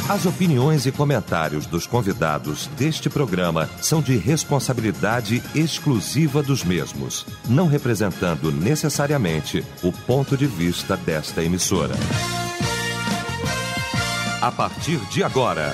As opiniões e comentários dos convidados deste programa são de responsabilidade exclusiva dos mesmos, não representando necessariamente o ponto de vista desta emissora. A partir de agora,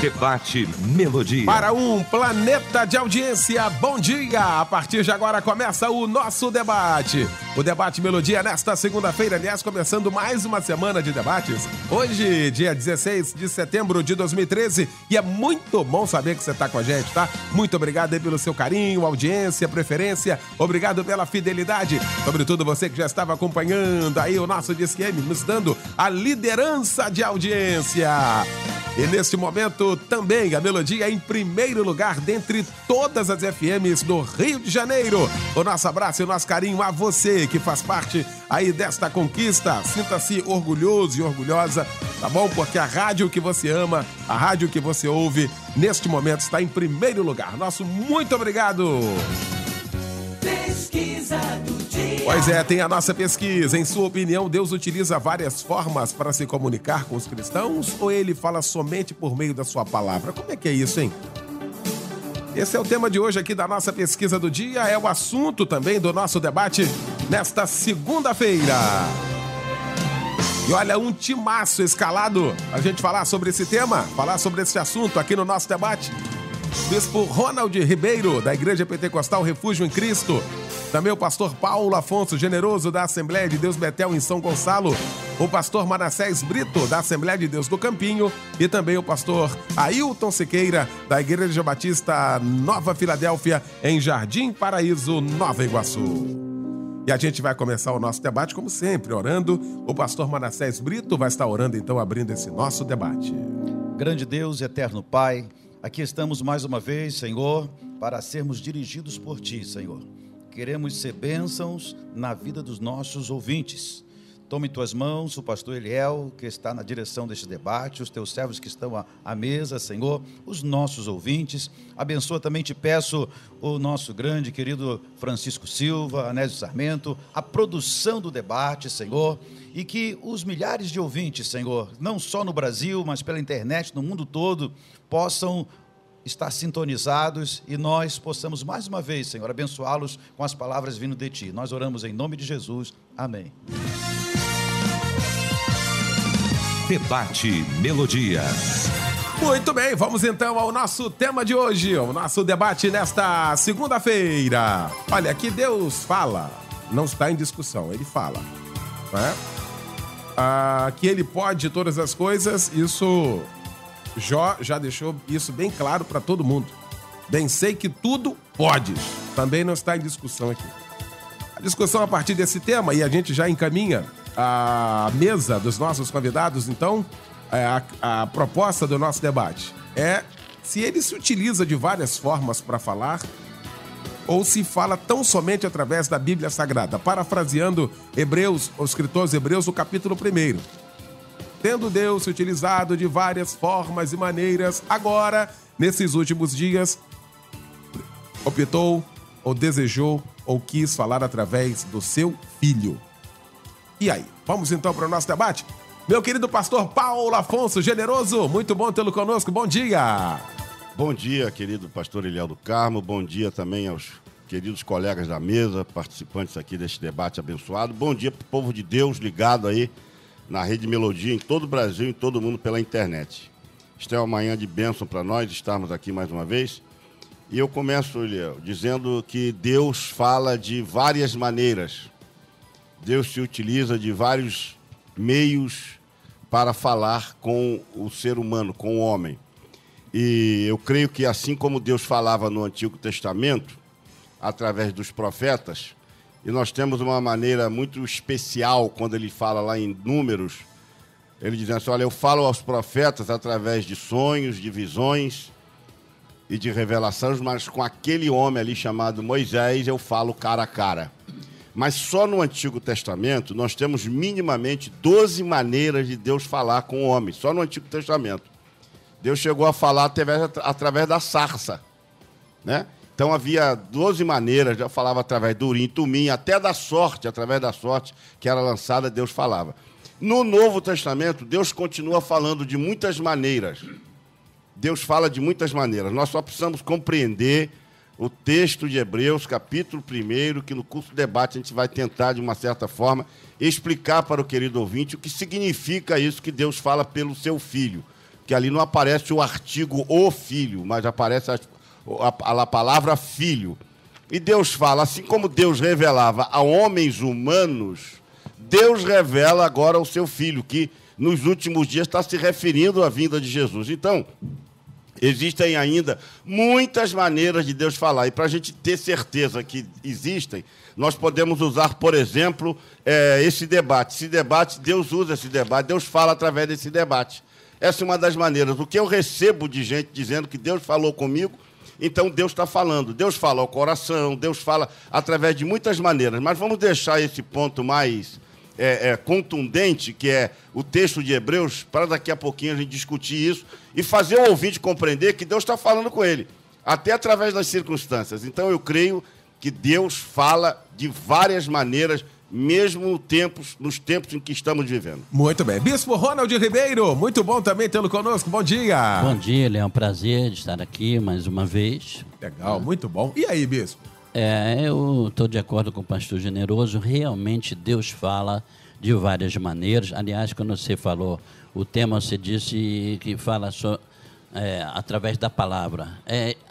Debate Melodia. Para um planeta de audiência, bom dia! A partir de agora começa o nosso debate. O Debate Melodia nesta segunda-feira, aliás, começando mais uma semana de debates. Hoje, dia 16 de setembro de 2013, e é muito bom saber que você está com a gente, tá? Muito obrigado aí pelo seu carinho, audiência, preferência. Obrigado pela fidelidade. Sobretudo você que já estava acompanhando aí o nosso Disque M, nos dando a liderança de audiência. E neste momento também a Melodia é em primeiro lugar dentre todas as FMs do Rio de Janeiro. O nosso abraço e o nosso carinho a você que faz parte aí desta conquista. Sinta-se orgulhoso e orgulhosa, tá bom? Porque a rádio que você ama, a rádio que você ouve, neste momento está em primeiro lugar. Nosso muito obrigado! Pesquisa do dia. Pois é, tem a nossa pesquisa. Em sua opinião, Deus utiliza várias formas para se comunicar com os cristãos ou ele fala somente por meio da sua palavra? Como é que é isso, hein? Esse é o tema de hoje aqui da nossa pesquisa do dia, é o assunto também do nosso debate nesta segunda-feira. E olha, um timaço escalado a gente falar sobre esse tema, falar sobre esse assunto aqui no nosso debate. Bispo Ronald Ribeiro, da Igreja Pentecostal Refúgio em Cristo. Também o pastor Paulo Afonso Generoso, da Assembleia de Deus Betel em São Gonçalo. O pastor Manassés Brito, da Assembleia de Deus do Campinho. E também o pastor Ailton Siqueira, da Igreja Batista Nova Filadélfia, em Jardim Paraíso, Nova Iguaçu. E a gente vai começar o nosso debate, como sempre, orando. O pastor Manassés Brito vai estar orando, então, abrindo esse nosso debate. Grande Deus, eterno Pai, aqui estamos mais uma vez, Senhor, para sermos dirigidos por Ti, Senhor. Queremos ser bênçãos na vida dos nossos ouvintes. Tome em Tuas mãos o pastor Eliel, que está na direção deste debate, os Teus servos que estão à mesa, Senhor, os nossos ouvintes. Abençoa também, te peço, o nosso grande querido Francisco Silva, Anésio Sarmento, a produção do debate, Senhor, e que os milhares de ouvintes, Senhor, não só no Brasil, mas pela internet, no mundo todo, possam estar sintonizados e nós possamos mais uma vez, Senhor, abençoá-los com as palavras vindo de Ti. Nós oramos em nome de Jesus. Amém. Debate Melodia. Muito bem, vamos então ao nosso tema de hoje, o nosso debate nesta segunda-feira. Olha, que Deus fala, não está em discussão, Ele fala, né? Que Ele pode todas as coisas, isso... Jó já deixou isso bem claro para todo mundo. Bem sei que tudo podes. Também não está em discussão aqui. A discussão a partir desse tema, e a gente já encaminha a mesa dos nossos convidados, então, a proposta do nosso debate é se ele se utiliza de várias formas para falar ou se fala tão somente através da Bíblia Sagrada. Parafraseando Hebreus, os escritores hebreus, o capítulo 1. Tendo Deus se utilizado de várias formas e maneiras, agora, nesses últimos dias, optou, ou desejou, ou quis falar através do seu Filho. E aí, vamos então para o nosso debate? Meu querido pastor Paulo Afonso Generoso, muito bom tê-lo conosco, bom dia! Bom dia, querido pastor Eliel do Carmo, bom dia também aos queridos colegas da mesa, participantes aqui deste debate abençoado, bom dia para o povo de Deus ligado aí na Rede Melodia, em todo o Brasil e em todo o mundo pela internet. Esta é uma manhã de bênção para nós estarmos aqui mais uma vez. E eu começo, Eliel, dizendo que Deus fala de várias maneiras. Deus se utiliza de vários meios para falar com o ser humano, com o homem. E eu creio que assim como Deus falava no Antigo Testamento, através dos profetas, e nós temos uma maneira muito especial quando ele fala lá em Números, ele diz assim, olha, eu falo aos profetas através de sonhos, de visões e de revelações, mas com aquele homem ali chamado Moisés eu falo cara a cara. Mas só no Antigo Testamento nós temos minimamente 12 maneiras de Deus falar com o homem, só no Antigo Testamento. Deus chegou a falar através da sarça, né? Então havia 12 maneiras, já falava através do urim, tumim, até da sorte, através da sorte que era lançada, Deus falava. No Novo Testamento, Deus continua falando de muitas maneiras. Deus fala de muitas maneiras. Nós só precisamos compreender o texto de Hebreus, capítulo 1, que no curso de debate a gente vai tentar, de uma certa forma, explicar para o querido ouvinte o que significa isso que Deus fala pelo seu Filho. Que ali não aparece o artigo "o Filho", mas aparece a palavra "filho". E Deus fala, assim como Deus revelava a homens humanos, Deus revela agora o seu Filho, que nos últimos dias está se referindo à vinda de Jesus. Então, existem ainda muitas maneiras de Deus falar. E para a gente ter certeza que existem, nós podemos usar, por exemplo, esse debate. Esse debate, Deus usa esse debate, Deus fala através desse debate. Essa é uma das maneiras. O que eu recebo de gente dizendo que Deus falou comigo, então Deus está falando. Deus fala ao coração, Deus fala através de muitas maneiras. Mas vamos deixar esse ponto mais contundente, que é o texto de Hebreus, para daqui a pouquinho a gente discutir isso e fazer o ouvinte compreender que Deus está falando com ele, até através das circunstâncias. Então eu creio que Deus fala de várias maneiras, mesmo nos tempos em que estamos vivendo. Muito bem. Bispo Ronald Ribeiro, muito bom também tê-lo conosco. Bom dia. Bom dia, é um prazer de estar aqui mais uma vez. Legal, muito bom. E aí, Bispo? Eu estou de acordo com o pastor Generoso. Realmente Deus fala de várias maneiras. Aliás, quando você falou o tema, você disse que fala através da palavra.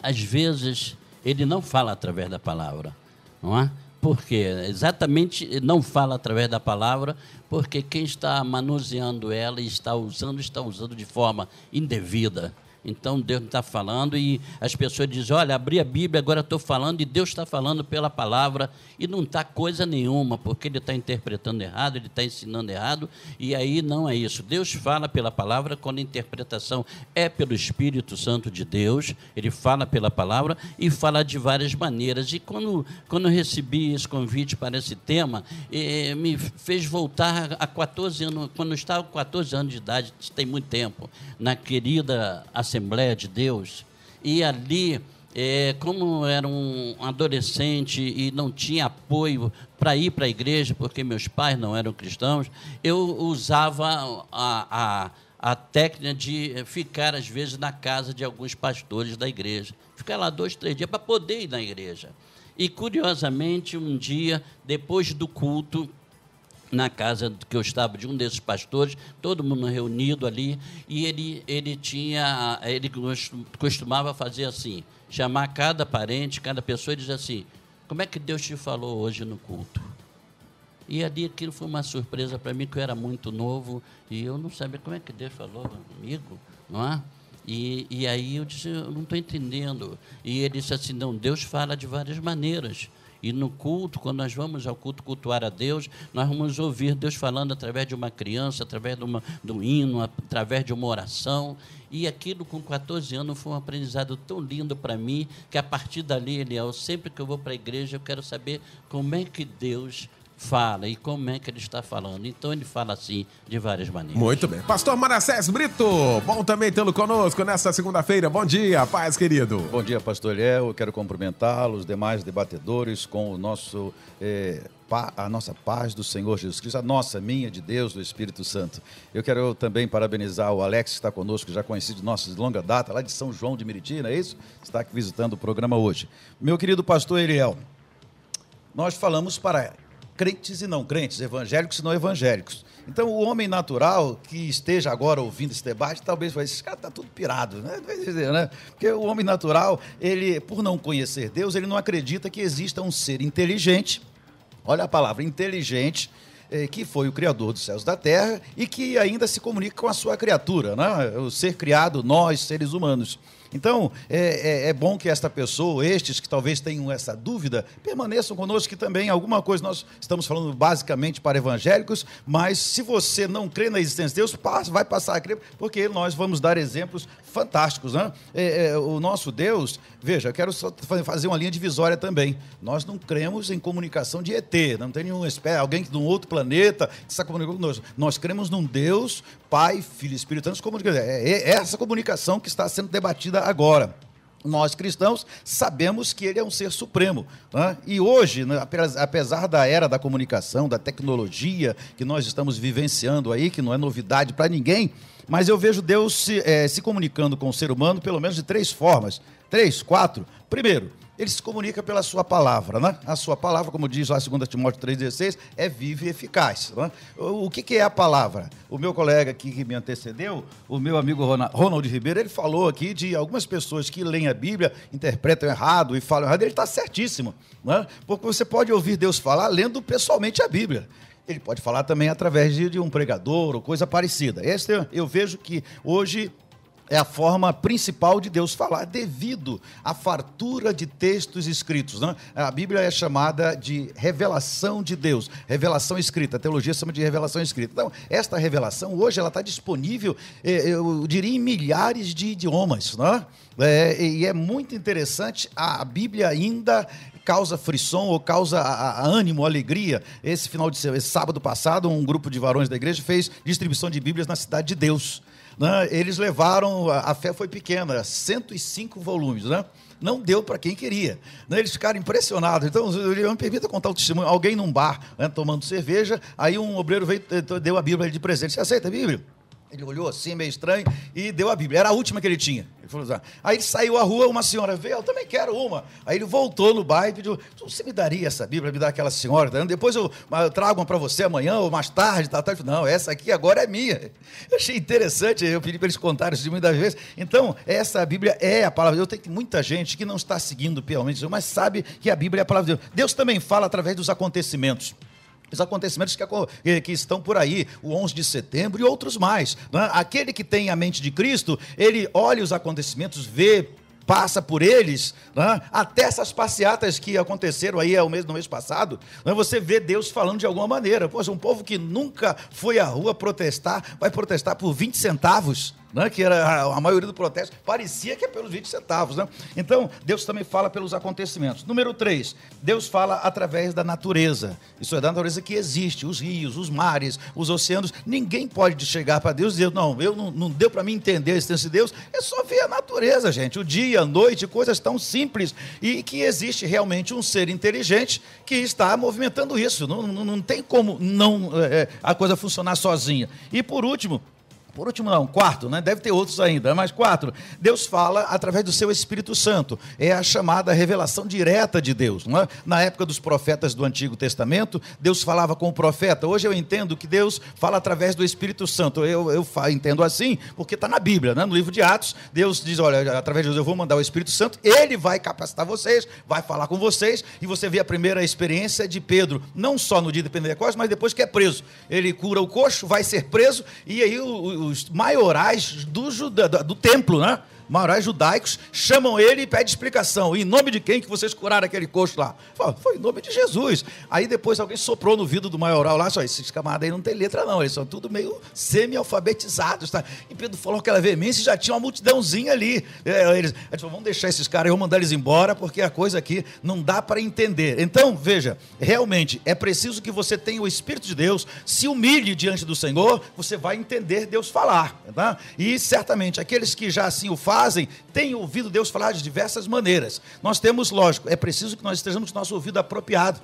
Às vezes, ele não fala através da palavra, não é? Por quê? Exatamente, não fala através da palavra, porque quem está manuseando ela e está usando de forma indevida. Então, Deus está falando e as pessoas dizem, olha, abri a Bíblia, agora estou falando, e Deus está falando pela palavra, e não está coisa nenhuma, porque Ele está interpretando errado, Ele está ensinando errado, e aí não é isso. Deus fala pela palavra, quando a interpretação é pelo Espírito Santo de Deus, Ele fala pela palavra e fala de várias maneiras. E quando eu recebi esse convite para esse tema, me fez voltar a 14 anos, quando eu estava com 14 anos de idade, tem muito tempo, na querida Assembleia de Deus, e ali, como era um adolescente e não tinha apoio para ir para a igreja, porque meus pais não eram cristãos, eu usava a técnica de ficar, às vezes, na casa de alguns pastores da igreja. Ficar lá 2, 3 dias para poder ir na igreja. E, curiosamente, um dia, depois do culto, na casa que eu estava, de um desses pastores, todo mundo reunido ali, e ele costumava fazer assim, chamar cada parente, cada pessoa e dizer assim, como é que Deus te falou hoje no culto? E ali aquilo foi uma surpresa para mim, que eu era muito novo, e eu não sabia como é que Deus falou comigo, não é? E aí eu disse, eu não estou entendendo. E ele disse assim, não, Deus fala de várias maneiras. E no culto, quando nós vamos ao culto cultuar a Deus, nós vamos ouvir Deus falando através de uma criança, através de um hino, através de uma oração. E aquilo, com 14 anos, foi um aprendizado tão lindo para mim, que a partir dali, Eliel, sempre que eu vou para a igreja, eu quero saber como é que Deus fala e como é que ele está falando. Então, ele fala assim, de várias maneiras. Muito bem. Pastor Manassés Brito, bom também tê-lo conosco nesta segunda-feira. Bom dia, paz, querido. Bom dia, pastor Eliel. Eu quero cumprimentá-lo, os demais debatedores, com a nossa paz do Senhor Jesus Cristo, a nossa, minha, de Deus, do Espírito Santo. Eu quero também parabenizar o Alex, que está conosco, já conhecido de nossa longa data, lá de São João de Meriti, não é isso? Está aqui visitando o programa hoje. Meu querido pastor Eliel, nós falamos para crentes e não crentes, evangélicos e não evangélicos. Então, o homem natural que esteja agora ouvindo esse debate, talvez vai dizer, esse cara está tudo pirado, né? Porque o homem natural, ele, por não conhecer Deus, ele não acredita que exista um ser inteligente, olha a palavra, inteligente, que foi o Criador dos céus e da terra e que ainda se comunica com a sua criatura, né? O ser criado, nós, seres humanos. Então, é bom que esta pessoa, estes que talvez tenham essa dúvida, permaneçam conosco, que também alguma coisa, nós estamos falando basicamente para evangélicos, mas se você não crê na existência de Deus, vai passar a crer, porque nós vamos dar exemplos fantásticos, né? O nosso Deus, veja, eu quero só fazer uma linha divisória também, nós não cremos em comunicação de ET, não tem nenhum alguém de um outro planeta que está comunicando conosco, nós cremos num Deus, Pai, Filho e Espírito Santo, é essa comunicação que está sendo debatida agora. Nós cristãos sabemos que ele é um ser supremo, né? E hoje, né, apesar da era da comunicação, da tecnologia que nós estamos vivenciando aí, que não é novidade para ninguém, mas eu vejo Deus se comunicando com o ser humano pelo menos de 3 formas, 3, 4. Primeiro, ele se comunica pela sua palavra, né? A sua palavra, como diz lá 2 Timóteo 3,16, é viva e eficaz, né? O que é a palavra? O meu colega aqui que me antecedeu, o meu amigo Ronald Ribeiro, ele falou aqui de algumas pessoas que leem a Bíblia, interpretam errado e falam errado. Ele está certíssimo, né? Porque você pode ouvir Deus falar lendo pessoalmente a Bíblia. Ele pode falar também através de um pregador ou coisa parecida. Eu vejo que hoje é a forma principal de Deus falar, devido à fartura de textos escritos, né? A Bíblia é chamada de revelação de Deus, revelação escrita, a teologia chama de revelação escrita. Então, esta revelação hoje ela está disponível, eu diria, em milhares de idiomas, né? E é muito interessante, a Bíblia ainda causa frisson ou causa ânimo, alegria. Esse sábado passado, um grupo de varões da igreja fez distribuição de Bíblias na Cidade de Deus. Eles levaram, a fé foi pequena, 105 volumes, né? Não deu para quem queria, né? Eles ficaram impressionados. Então, me permita contar o testemunho. Alguém num bar, né, tomando cerveja, aí um obreiro veio, deu a Bíblia de presente. Você aceita a Bíblia? Ele olhou assim, meio estranho, e deu a Bíblia. Era a última que ele tinha. Ele falou assim. Aí ele saiu à rua, uma senhora veio, eu também quero uma. Aí ele voltou no bar e pediu, você me daria essa Bíblia, me dá aquela senhora? Depois eu trago uma para você amanhã ou mais tarde. Tá. Não, essa aqui agora é minha. Eu achei interessante, eu pedi para eles contarem isso de muitas vezes. Então, essa Bíblia é a palavra de Deus. Tem muita gente que não está seguindo piamente, mas sabe que a Bíblia é a palavra de Deus. Deus também fala através dos acontecimentos. Os acontecimentos que estão por aí, o 11 de setembro e outros mais, né? Aquele que tem a mente de Cristo, ele olha os acontecimentos, vê, passa por eles, né? Até essas passeatas que aconteceram aí no mês passado, né? Você vê Deus falando de alguma maneira. Poxa, um povo que nunca foi à rua protestar, vai protestar por 20 centavos, né? Que era a maioria do protesto, parecia que é pelos 20 centavos, né? Então, Deus também fala pelos acontecimentos. Número 3, Deus fala através da natureza. Isso é da natureza que existe, os rios, os mares, os oceanos. Ninguém pode chegar para Deus e dizer, não deu para mim entender a existência de Deus. É só ver a natureza, gente, o dia, a noite, coisas tão simples, e que existe realmente um ser inteligente que está movimentando isso. Não tem como a coisa funcionar sozinha. E por último não, 4, né? Deve ter outros ainda, mas 4, Deus fala através do seu Espírito Santo, é a chamada revelação direta de Deus, não é? Na época dos profetas do Antigo Testamento, Deus falava com o profeta. Hoje eu entendo que Deus fala através do Espírito Santo, eu entendo assim, porque está na Bíblia, né? No livro de Atos, Deus diz, olha, através de Deus eu vou mandar o Espírito Santo, ele vai capacitar vocês, vai falar com vocês, e você vê a primeira experiência de Pedro, não só no dia de Pentecostes, mas depois que é preso, ele cura o coxo, vai ser preso, e aí os maiorais do templo, né? Maiorais judaicos chamam ele e pedem explicação. Em nome de quem que vocês curaram aquele coxo lá? Fala, foi em nome de Jesus. Aí depois alguém soprou no vidro do maioral lá, só esses camaradas aí não tem letra não, eles são tudo meio semi-alfabetizados, tá? E Pedro falou aquela veemência e já tinha uma multidãozinha ali. Eles falaram, vamos deixar esses caras, eu vou mandar eles embora, porque a coisa aqui não dá para entender. Então, veja, realmente é preciso que você tenha o Espírito de Deus, se humilhe diante do Senhor, você vai entender Deus falar, tá? E certamente aqueles que já assim o fazem, têm ouvido Deus falar de diversas maneiras. Nós temos, lógico, é preciso que nós estejamos com o nosso ouvido apropriado,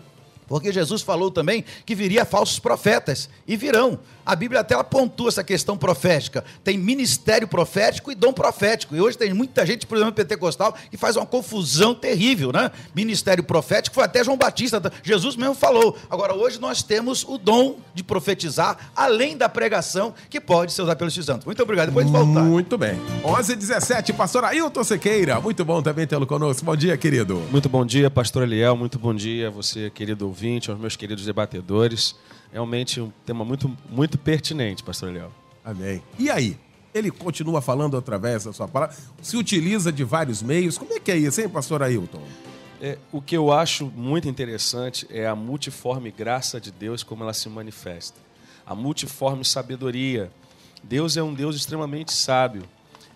porque Jesus falou também que viria falsos profetas, e virão. A Bíblia até ela pontua essa questão profética. Tem ministério profético e dom profético. E hoje tem muita gente, por exemplo, pentecostal, que faz uma confusão terrível, né? Ministério profético foi até João Batista. Jesus mesmo falou. Agora, hoje nós temos o dom de profetizar, além da pregação, que pode ser usada pelos santos. Muito obrigado. Depois de voltar. Muito bem. 11h17, pastor Ailton Sequeira. Muito bom também tê-lo conosco. Bom dia, querido. Muito bom dia, pastor Eliel. Muito bom dia a você, querido ouvinte, aos meus queridos debatedores. Realmente um tema muito, muito pertinente, pastor Eliel. Amém. E aí? Ele continua falando através da sua palavra, se utiliza de vários meios. Como é que é isso, hein, pastor Ailton? O que eu acho muito interessante é a multiforme graça de Deus, como ela se manifesta. A multiforme sabedoria. Deus é um Deus extremamente sábio.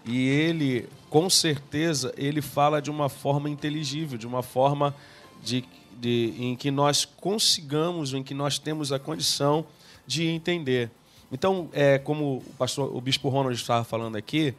E Ele, com certeza, Ele fala de uma forma inteligível, de uma forma em que nós consigamos, em que nós temos a condição de entender. Então, como o bispo Ronald estava falando aqui,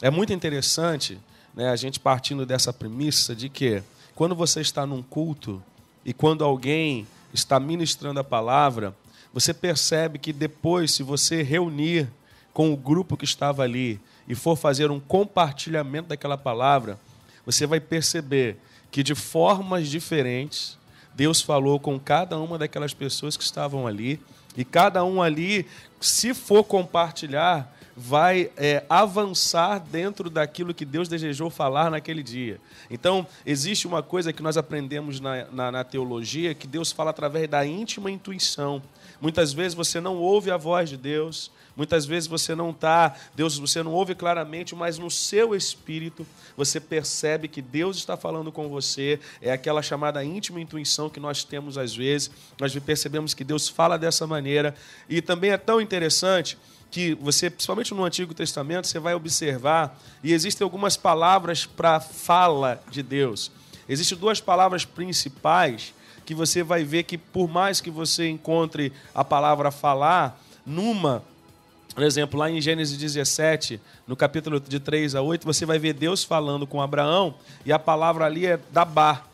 é muito interessante né, a gente partindo dessa premissa de que quando você está num culto e quando alguém está ministrando a palavra, você percebe que depois, se você reunir com o grupo que estava ali e for fazer um compartilhamento daquela palavra, você vai perceber que de formas diferentes Deus falou com cada uma daquelas pessoas que estavam ali, e cada um ali, se for compartilhar, vai avançar dentro daquilo que Deus desejou falar naquele dia. Então, existe uma coisa que nós aprendemos na teologia, que Deus fala através da íntima intuição. Muitas vezes você não ouve a voz de Deus, muitas vezes você não ouve claramente, mas no seu espírito você percebe que Deus está falando com você. É aquela chamada íntima intuição que nós temos às vezes. Nós percebemos que Deus fala dessa maneira. E também é tão interessante que você, principalmente no Antigo Testamento, você vai observar, e existem algumas palavras para a fala de Deus. Existem duas palavras principais que você vai ver que, por mais que você encontre a palavra falar, por exemplo, lá em Gênesis 17, no capítulo de 3 a 8, você vai ver Deus falando com Abraão, e a palavra ali é dabar,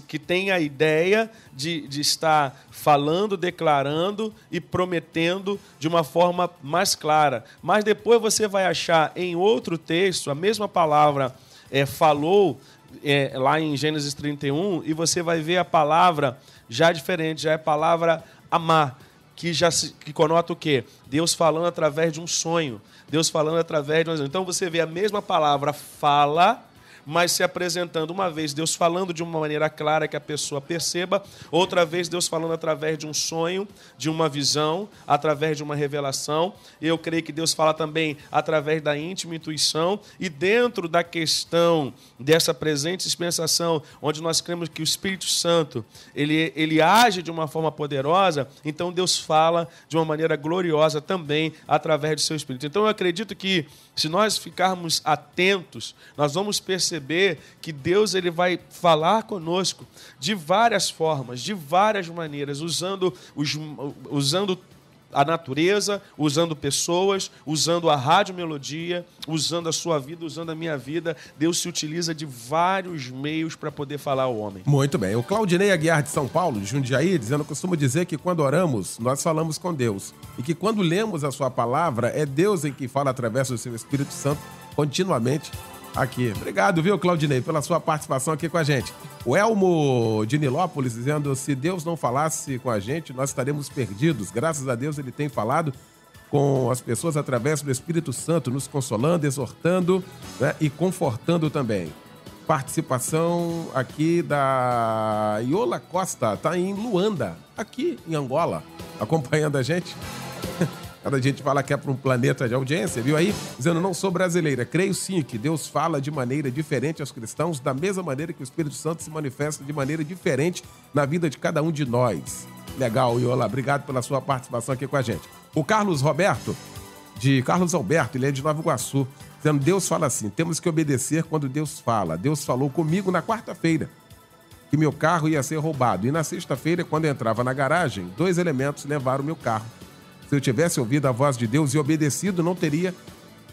que tem a ideia de estar falando, declarando e prometendo de uma forma mais clara. Mas depois você vai achar em outro texto a mesma palavra falou, lá em Gênesis 31, e você vai ver a palavra já diferente, já é a palavra amar, que conota o quê? Deus falando através de um sonho, Deus falando através de um... Então você vê a mesma palavra fala, mas se apresentando uma vez Deus falando de uma maneira clara que a pessoa perceba, outra vez Deus falando através de um sonho, de uma visão, através de uma revelação. Eu creio que Deus fala também através da íntima intuição, e dentro da questão dessa presente dispensação, onde nós cremos que o Espírito Santo ele age de uma forma poderosa, então Deus fala de uma maneira gloriosa também através do seu Espírito. Então eu acredito que, se nós ficarmos atentos, nós vamos perceber que Deus ele vai falar conosco de várias formas, de várias maneiras, usando a natureza, usando pessoas, usando a rádio melodia, usando a sua vida, usando a minha vida. Deus se utiliza de vários meios para poder falar ao homem. Muito bem. O Claudinei Aguiar de São Paulo, de Jundiaí, dizendo: eu costumo dizer que quando oramos, nós falamos com Deus. E que quando lemos a sua palavra, é Deus em que fala através do seu Espírito Santo continuamente aqui. Obrigado, viu, Claudinei, pela sua participação aqui com a gente. O Elmo de Nilópolis dizendo: se Deus não falasse com a gente, nós estaremos perdidos. Graças a Deus ele tem falado com as pessoas através do Espírito Santo, nos consolando, exortando, né, e confortando também. Participação aqui da Iola Costa, está em Luanda, aqui em Angola, acompanhando a gente. Cada gente fala que é para um planeta de audiência, viu aí? Dizendo: não sou brasileira, creio sim que Deus fala de maneira diferente aos cristãos, da mesma maneira que o Espírito Santo se manifesta de maneira diferente na vida de cada um de nós. Legal, Iola, obrigado pela sua participação aqui com a gente. O Carlos Alberto, ele é de Nova Iguaçu, dizendo: Deus fala assim, temos que obedecer quando Deus fala. Deus falou comigo na quarta-feira que meu carro ia ser roubado, e na sexta-feira, quando eu entrava na garagem, 2 elementos levaram meu carro. Se eu tivesse ouvido a voz de Deus e obedecido, não teria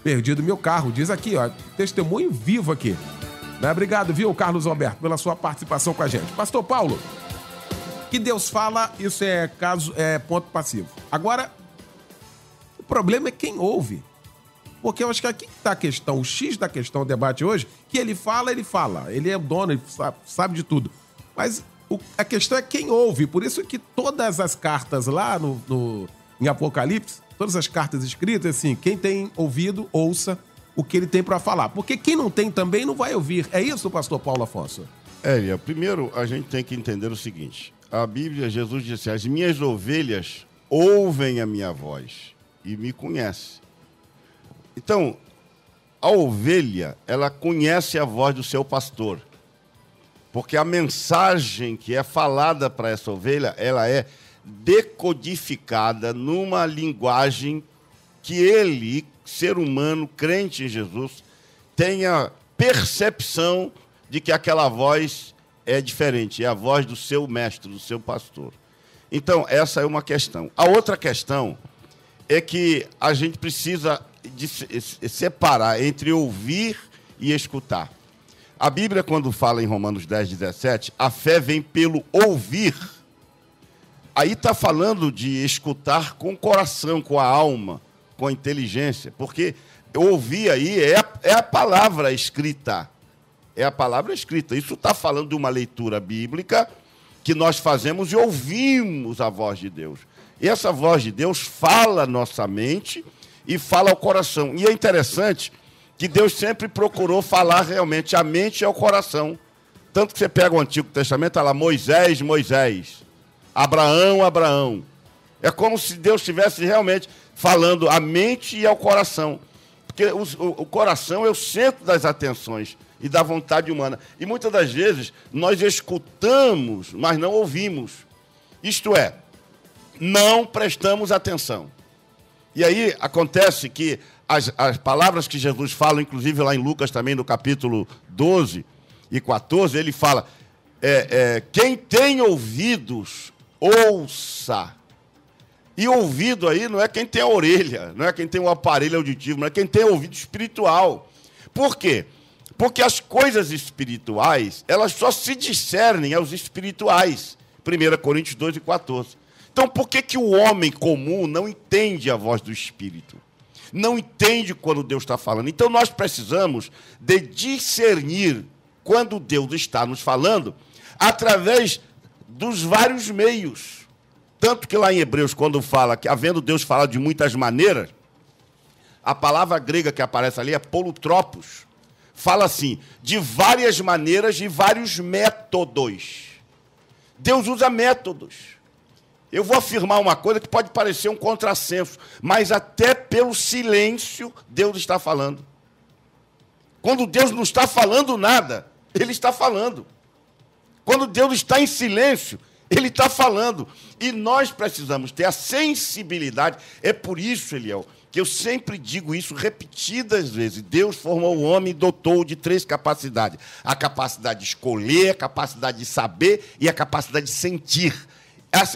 perdido meu carro. Diz aqui, ó, testemunho vivo aqui. Né? Obrigado, viu, Carlos Alberto, pela sua participação com a gente. Pastor Paulo, que Deus fala, isso é ponto passivo. Agora, o problema é quem ouve. Porque eu acho que aqui está a questão, o X da questão, o debate hoje, que ele fala. Ele é o dono, ele sabe de tudo. Mas a questão é quem ouve. Por isso que todas as cartas lá em Apocalipse, todas as cartas escritas, assim, quem tem ouvido, ouça o que ele tem para falar. Porque quem não tem também não vai ouvir. É isso, pastor Paulo Afonso? Primeiro a gente tem que entender o seguinte. A Bíblia, Jesus disse: as minhas ovelhas ouvem a minha voz e me conhecem. Então, a ovelha, ela conhece a voz do seu pastor. Porque a mensagem que é falada para essa ovelha, ela é decodificada numa linguagem que ele, ser humano, crente em Jesus, tenha percepção de que aquela voz é diferente, é a voz do seu mestre, do seu pastor. Então, essa é uma questão. A outra questão é que a gente precisa separar entre ouvir e escutar. A Bíblia, quando fala em Romanos 10, 17, a fé vem pelo ouvir. Aí está falando de escutar com o coração, com a alma, com a inteligência. Porque ouvir aí é a palavra escrita. É a palavra escrita. Isso está falando de uma leitura bíblica que nós fazemos e ouvimos a voz de Deus. E essa voz de Deus fala à nossa mente e fala ao coração. E é interessante que Deus sempre procurou falar realmente à mente e ao coração. Tanto que você pega o Antigo Testamento, está lá, Moisés, Moisés, Abraão, Abraão. É como se Deus estivesse realmente falando à mente e ao coração. Porque o coração é o centro das atenções e da vontade humana. E muitas das vezes nós escutamos, mas não ouvimos. Isto é, não prestamos atenção. E aí acontece que as palavras que Jesus fala, inclusive lá em Lucas também, no capítulo 12 e 14, ele fala, quem tem ouvidos, ouça. E ouvido aí não é quem tem a orelha, não é quem tem o aparelho auditivo, não é quem tem o ouvido espiritual. Por quê? Porque as coisas espirituais, elas só se discernem aos espirituais. 1 Coríntios 2 e 14. Então, por que o homem comum não entende a voz do Espírito? Não entende quando Deus está falando. Então, nós precisamos de discernir quando Deus está nos falando através dos vários meios. Tanto que lá em Hebreus, quando fala que, havendo Deus falado de muitas maneiras, a palavra grega que aparece ali é polutropos. Fala assim, de várias maneiras e vários métodos. Deus usa métodos. Eu vou afirmar uma coisa que pode parecer um contrassenso, mas até pelo silêncio Deus está falando. Quando Deus não está falando nada, Ele está falando. Quando Deus está em silêncio, Ele está falando. E nós precisamos ter a sensibilidade. É por isso, Eliel, que eu sempre digo isso repetidas vezes. Deus formou o homem e dotou de 3 capacidades. A capacidade de escolher, a capacidade de saber e a capacidade de sentir.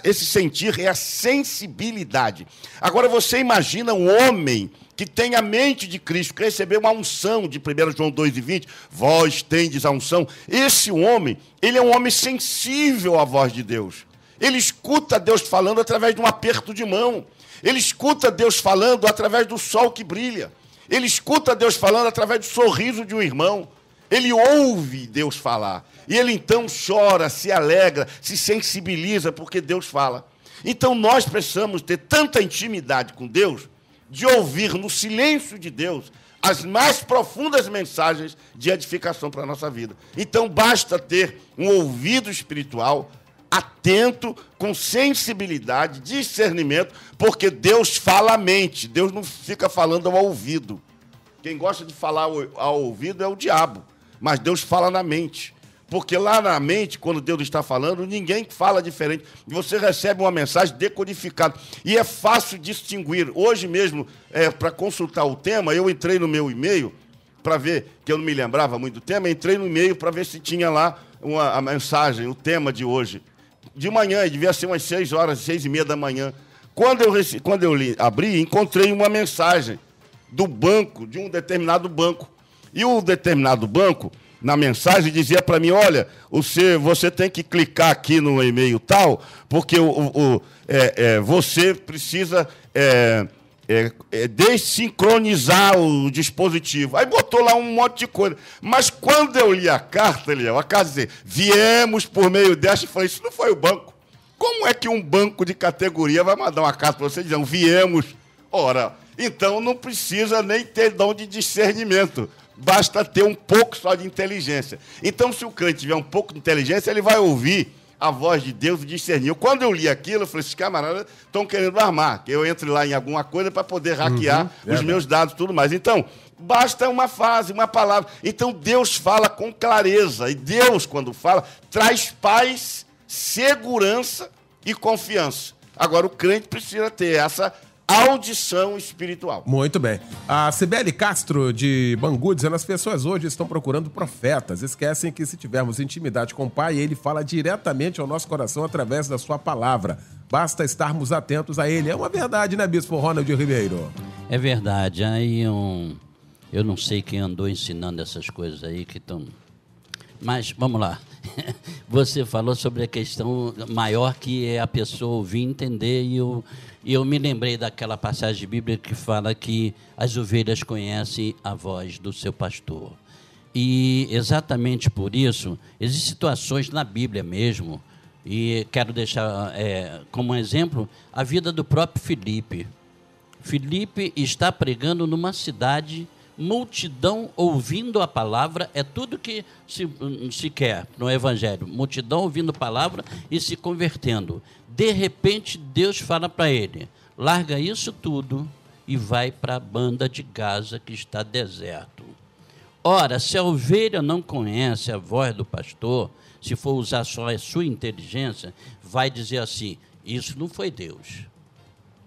Esse sentir é a sensibilidade. Agora você imagina um homem que tem a mente de Cristo, que recebeu uma unção de 1 João 2,20, vós tendes a unção. Esse homem, ele é um homem sensível à voz de Deus. Ele escuta Deus falando através de um aperto de mão. Ele escuta Deus falando através do sol que brilha. Ele escuta Deus falando através do sorriso de um irmão. Ele ouve Deus falar. E ele então chora, se alegra, se sensibiliza porque Deus fala. Então nós precisamos ter tanta intimidade com Deus, de ouvir no silêncio de Deus as mais profundas mensagens de edificação para a nossa vida. Então basta ter um ouvido espiritual atento, com sensibilidade, discernimento, porque Deus fala à mente, Deus não fica falando ao ouvido. Quem gosta de falar ao ouvido é o diabo, mas Deus fala na mente. Porque lá na mente, quando Deus está falando, ninguém fala diferente. Você recebe uma mensagem decodificada. E é fácil distinguir. Hoje mesmo, para consultar o tema, eu entrei no meu e-mail, para ver, que eu não me lembrava muito do tema, entrei no e-mail para ver se tinha lá a mensagem, o tema de hoje. De manhã, devia ser umas 6 horas, 6h30 da manhã. Quando eu abri, encontrei uma mensagem do banco, de um determinado banco. E o determinado banco, na mensagem, dizia para mim, olha, você tem que clicar aqui no e-mail tal, porque você precisa desincronizar o dispositivo. Aí botou lá um monte de coisa. Mas quando eu li a carta, a carta dizia, viemos por meio desta, eu falei, isso não foi o banco. Como é que um banco de categoria vai mandar uma carta para você dizendo, viemos? Ora, então não precisa nem ter dom de discernimento. Basta ter um pouco só de inteligência. Então, se o crente tiver um pouco de inteligência, ele vai ouvir a voz de Deus e discernir. Quando eu li aquilo, eu falei, esses camaradas estão querendo armar, que eu entre lá em alguma coisa para poder hackear os meus dados e tudo mais. Então, basta uma frase, uma palavra. Então, Deus fala com clareza. E Deus, quando fala, traz paz, segurança e confiança. Agora, o crente precisa ter essa audição espiritual. Muito bem. A Cibele Castro, de Bangu, dizendo, as pessoas hoje estão procurando profetas. Esquecem que se tivermos intimidade com o Pai, Ele fala diretamente ao nosso coração através da sua palavra. Basta estarmos atentos a Ele. É uma verdade, né, Bispo Ronald Ribeiro? É verdade. Aí eu não sei quem andou ensinando essas coisas aí, que estão Mas, vamos lá. Você falou sobre a questão maior que é a pessoa ouvir, entender, e eu me lembrei daquela passagem bíblica que fala que as ovelhas conhecem a voz do seu pastor. E exatamente por isso, existem situações na Bíblia mesmo, e quero deixar como exemplo a vida do próprio Filipe. Filipe está pregando numa cidade, multidão ouvindo a palavra, é tudo que se quer no Evangelho, multidão ouvindo a palavra e se convertendo. De repente, Deus fala para ele, larga isso tudo e vai para a banda de Gaza, que está deserto. Ora, se a ovelha não conhece a voz do pastor, se for usar só a sua inteligência, vai dizer assim, isso não foi Deus.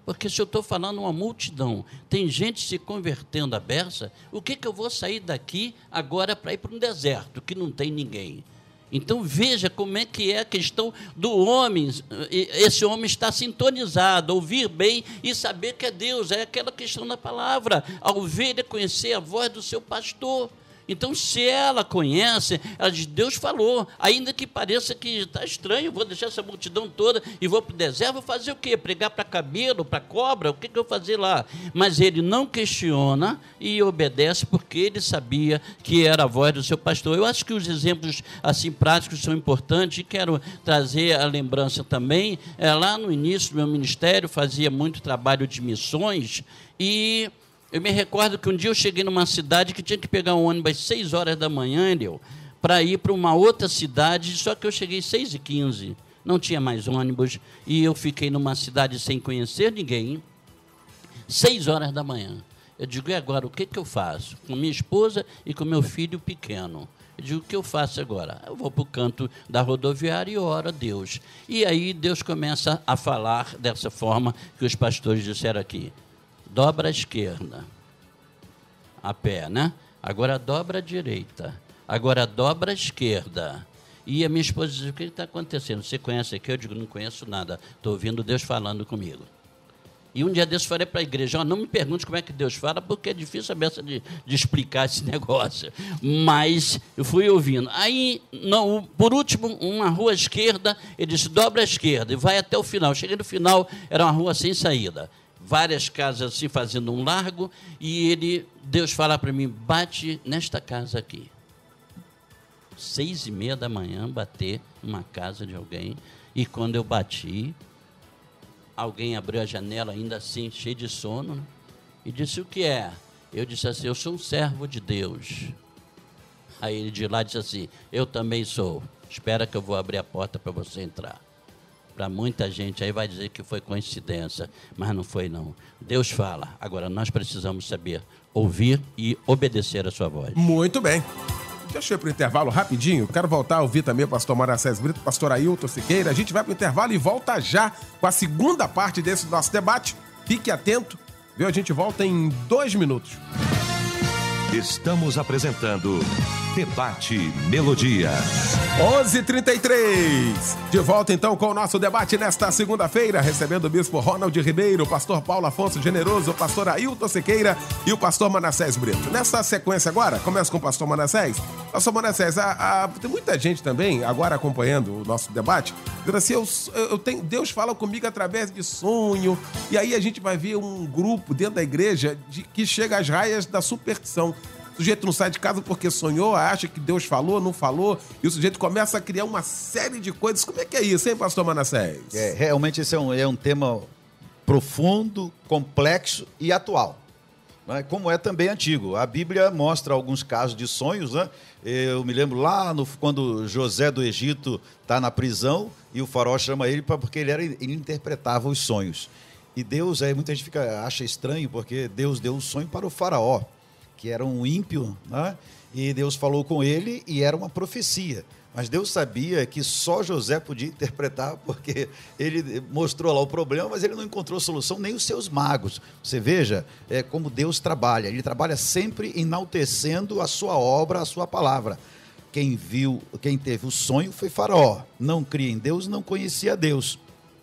Porque se eu estou falando uma multidão, tem gente se convertendo à beça, o que eu vou sair daqui agora para ir para um deserto, que não tem ninguém? Então, veja como é que é a questão do homem. Esse homem está sintonizado, ouvir bem e saber que é Deus. É aquela questão da palavra. A ovelha conhecer a voz do seu pastor. Então, se ela conhece, ela diz, Deus falou, ainda que pareça que está estranho, vou deixar essa multidão toda e vou para o deserto, vou fazer o quê? Pregar para cabelo, para cobra? O que eu vou fazer lá? Mas ele não questiona e obedece porque ele sabia que era a voz do seu pastor. Eu acho que os exemplos assim práticos são importantes e quero trazer a lembrança também. Lá no início do meu ministério, fazia muito trabalho de missões e eu me recordo que um dia eu cheguei numa cidade que tinha que pegar um ônibus às 6 horas da manhã, para ir para uma outra cidade, só que eu cheguei às 6h15, não tinha mais ônibus, e eu fiquei numa cidade sem conhecer ninguém, 6 horas da manhã. Eu digo, e agora, o que eu faço? Com minha esposa e com meu filho pequeno. Eu digo, o que eu faço agora? Eu vou para o canto da rodoviária e oro a Deus. E aí Deus começa a falar dessa forma que os pastores disseram aqui. Dobra a esquerda, a pé, né? Agora dobra a direita, agora dobra a esquerda. E a minha esposa diz, o que está acontecendo? Você conhece aqui? Eu digo, não conheço nada, estou ouvindo Deus falando comigo. E um dia desse falei para a igreja, não me pergunte como é que Deus fala, porque é difícil a beça de explicar esse negócio. Mas eu fui ouvindo. Aí, não, por último, uma rua à esquerda, ele disse, dobra a esquerda e vai até o final. Cheguei no final, era uma rua sem saída. Várias casas assim fazendo um largo, e Deus fala para mim, bate nesta casa aqui. 6h30 da manhã, bater numa casa de alguém, e quando eu bati, alguém abriu a janela ainda assim, cheio de sono, né? E disse, o que é? Eu disse assim, eu sou um servo de Deus. Aí ele de lá disse assim, eu também sou, espera que eu vou abrir a porta para você entrar. Para muita gente aí vai dizer que foi coincidência, mas não foi não. Deus fala. Agora nós precisamos saber ouvir e obedecer a sua voz. Muito bem. Deixa eu ir para o intervalo rapidinho. Quero voltar a ouvir também o pastor Manassés Brito, o pastor Ailton Siqueira. A gente vai para o intervalo e volta já com a segunda parte desse nosso debate. Fique atento, viu? A gente volta em 2 minutos. Estamos apresentando Debate Melodia. 11h33. De volta então com o nosso debate nesta segunda-feira, recebendo o bispo Ronald Ribeiro, o pastor Paulo Afonso Generoso, o pastor Ailton Siqueira e o pastor Manassés Brito. Nessa sequência agora, começa com o pastor Manassés. Pastor Manassés, tem muita gente também agora acompanhando o nosso debate, dizendo assim, Deus fala comigo através de sonho, e aí a gente vai ver um grupo dentro da igreja que chega às raias da superstição. O sujeito não sai de casa porque sonhou, acha que Deus falou, não falou, e o sujeito começa a criar uma série de coisas. Como é que é isso, hein, pastor Manassés? Realmente esse é um tema profundo, complexo e atual, né? Como é também antigo. A Bíblia mostra alguns casos de sonhos, né? Eu me lembro lá quando José do Egito está na prisão e o faraó chama ele porque ele interpretava os sonhos. E Deus, aí muita gente acha estranho porque Deus deu um sonho para o faraó, que era um ímpio, né? E Deus falou com ele e era uma profecia. Mas Deus sabia que só José podia interpretar, porque ele mostrou lá o problema, mas ele não encontrou solução, nem os seus magos. Você veja como Deus trabalha. Ele trabalha sempre enaltecendo a sua obra, a sua palavra. Quem teve o sonho foi Faraó. Não cria em Deus, não conhecia Deus.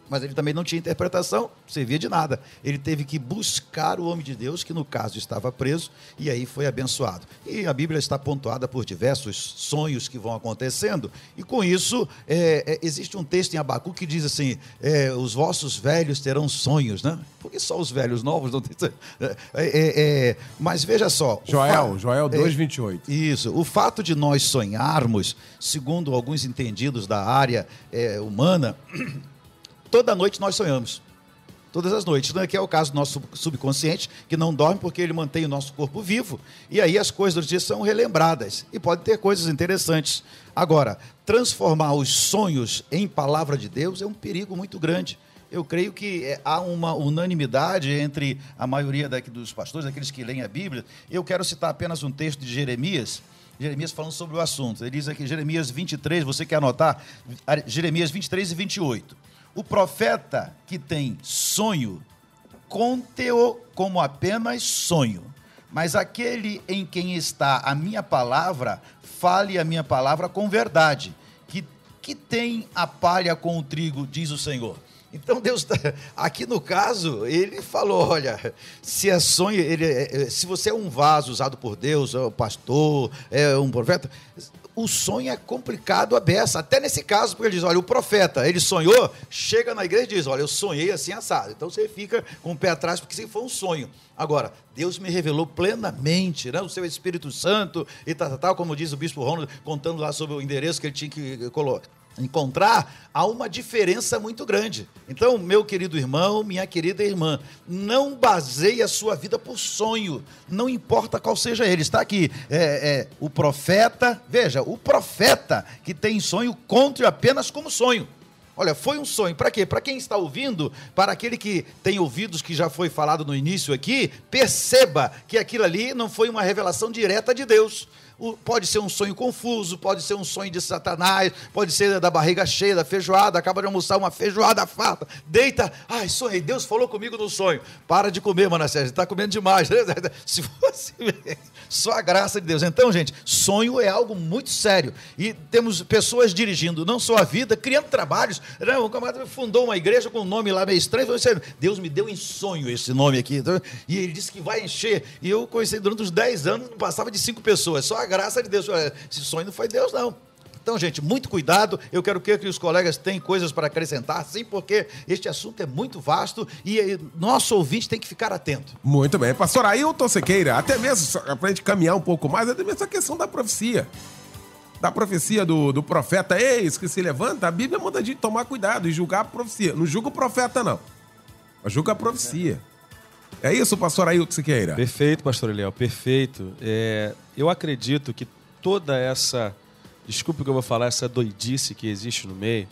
mas ele também não tinha interpretação, não servia de nada. Ele teve que buscar o homem de Deus, que no caso estava preso, e aí foi abençoado. E a Bíblia está pontuada por diversos sonhos que vão acontecendo, e com isso, existe um texto em Abacuque que diz assim, os vossos velhos terão sonhos, né? Porque só os velhos novos não têm... mas veja só... Joel 2:28. Isso, o fato de nós sonharmos, segundo alguns entendidos da área humana, toda noite nós sonhamos. Todas as noites, né? Que é o caso do nosso subconsciente, que não dorme porque ele mantém o nosso corpo vivo, e aí as coisas do dia são relembradas, e pode ter coisas interessantes. Agora, transformar os sonhos em palavra de Deus é um perigo muito grande. Eu creio que há uma unanimidade entre a maioria dos pastores, aqueles que leem a Bíblia. Eu quero citar apenas um texto de Jeremias falando sobre o assunto. Ele diz aqui, Jeremias 23, você quer anotar? Jeremias 23 e 28. O profeta que tem sonho, conte-o como apenas sonho. Mas aquele em quem está a minha palavra, fale a minha palavra com verdade. Que tem a palha com o trigo, diz o Senhor. Então Deus, aqui no caso, ele falou, olha, se é sonho, se você é um vaso usado por Deus, é um pastor, é um profeta, o sonho é complicado a beça, até nesse caso, porque ele diz, olha, o profeta, ele sonhou, chega na igreja e diz, olha, eu sonhei assim assado, então você fica com o pé atrás, porque se foi um sonho. Agora, Deus me revelou plenamente, né, o seu Espírito Santo, e tal, como diz o bispo Ronald, contando lá sobre o endereço que ele tinha que encontrar, há uma diferença muito grande. Então, meu querido irmão, minha querida irmã, não baseie a sua vida por sonho, não importa qual seja ele. Está aqui, o profeta, veja, o profeta que tem sonho, conte apenas como sonho. Olha, foi um sonho. Para quê? Para quem está ouvindo, para aquele que tem ouvidos, que já foi falado no início aqui, perceba que aquilo ali não foi uma revelação direta de Deus. Pode ser um sonho confuso, pode ser um sonho de Satanás, pode ser da barriga cheia, da feijoada, acaba de almoçar uma feijoada farta, deita, ai, sonhei, Deus falou comigo no sonho. Para de comer, Manassés, está comendo demais. Se fosse só a graça de Deus. Então, gente, sonho é algo muito sério. E temos pessoas dirigindo não só a vida, criando trabalhos. Um camarada fundou uma igreja com um nome lá meio estranho, Deus me deu em sonho esse nome aqui. E ele disse que vai encher. E eu conheci durante uns 10 anos, não passava de 5 pessoas, só a graça de Deus. Esse sonho não foi Deus, não. Então, gente, muito cuidado. Eu quero que os colegas tenham coisas para acrescentar, sim, porque este assunto é muito vasto e nosso ouvinte tem que ficar atento. Muito bem. Pastor Ailton Sequeira, até mesmo para a gente caminhar um pouco mais, até mesmo a questão da profecia. Da profecia do profeta, eis que se levanta, a Bíblia manda a gente tomar cuidado e julgar a profecia. Não julga o profeta, não. Mas julga a profecia. É isso, pastor Ailton Sequeira? Perfeito, pastor Eliel, perfeito. Eu acredito que toda essa, desculpe o que eu vou falar, essa doidice que existe no meio,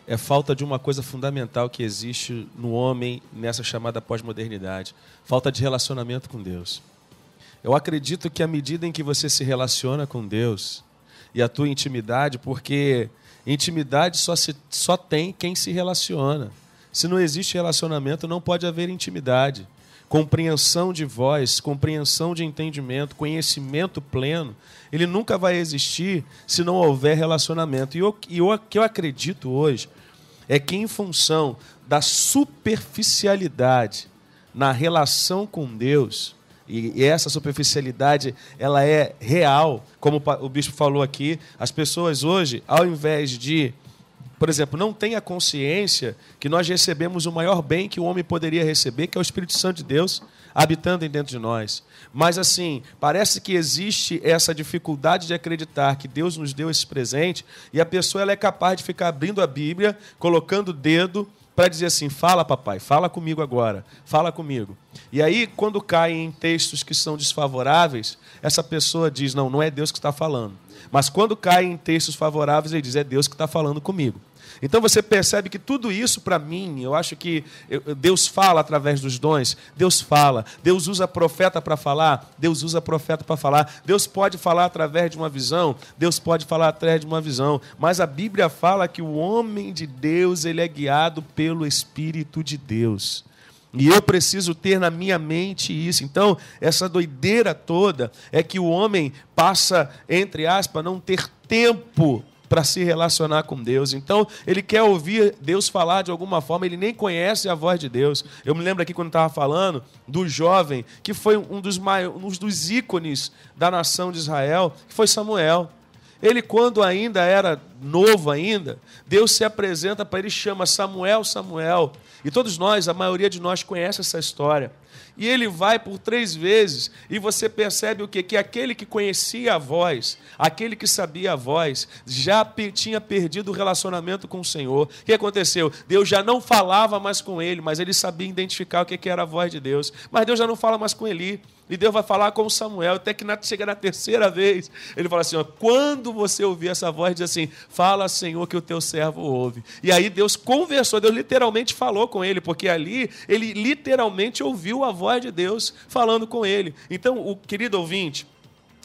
é falta de uma coisa fundamental que existe no homem nessa chamada pós-modernidade. Falta de relacionamento com Deus. Eu acredito que à medida em que você se relaciona com Deus e a tua intimidade, porque intimidade só tem quem se relaciona. Se não existe relacionamento, não pode haver intimidade. Compreensão de voz, compreensão de entendimento, conhecimento pleno, ele nunca vai existir se não houver relacionamento. E o que eu acredito hoje é que, em função da superficialidade na relação com Deus, e essa superficialidade ela é real, como o bispo falou aqui, as pessoas hoje, ao invés de, por exemplo, não tem a consciência que nós recebemos o maior bem que o homem poderia receber, que é o Espírito Santo de Deus habitando dentro de nós. Mas, assim, parece que existe essa dificuldade de acreditar que Deus nos deu esse presente e a pessoa ela é capaz de ficar abrindo a Bíblia, colocando o dedo para dizer assim, fala papai, fala comigo agora, fala comigo. E aí, quando cai em textos que são desfavoráveis, essa pessoa diz, não é Deus que está falando. Mas quando cai em textos favoráveis, ele diz, é Deus que está falando comigo. Então você percebe que tudo isso, para mim, eu acho que Deus fala através dos dons, Deus fala, Deus usa profeta para falar, Deus usa profeta para falar, Deus pode falar através de uma visão, Deus pode falar através de uma visão, mas a Bíblia fala que o homem de Deus, ele é guiado pelo Espírito de Deus. E eu preciso ter na minha mente isso. Então, essa doideira toda é que o homem passa, entre aspas, não ter tempo para se relacionar com Deus. Então, ele quer ouvir Deus falar de alguma forma, ele nem conhece a voz de Deus. Eu me lembro aqui quando estava falando do jovem, que foi um dos ícones da nação de Israel, que foi Samuel. Ele, quando ainda era novo ainda, Deus se apresenta para ele e chama Samuel, Samuel. E todos nós, a maioria de nós conhece essa história. E ele vai por 3 vezes e você percebe o quê? Que aquele que conhecia a voz, aquele que sabia a voz, já tinha perdido o relacionamento com o Senhor. O que aconteceu? Deus já não falava mais com ele, mas ele sabia identificar o que era a voz de Deus. Mas Deus já não fala mais com Eli. E Deus vai falar com Samuel, até que chega na 3ª vez, ele fala assim, ó, quando você ouvir essa voz, diz assim, fala, Senhor, que o teu servo ouve. E aí Deus conversou, Deus literalmente falou com ele, porque ali ele literalmente ouviu a voz de Deus falando com ele. Então, o querido ouvinte,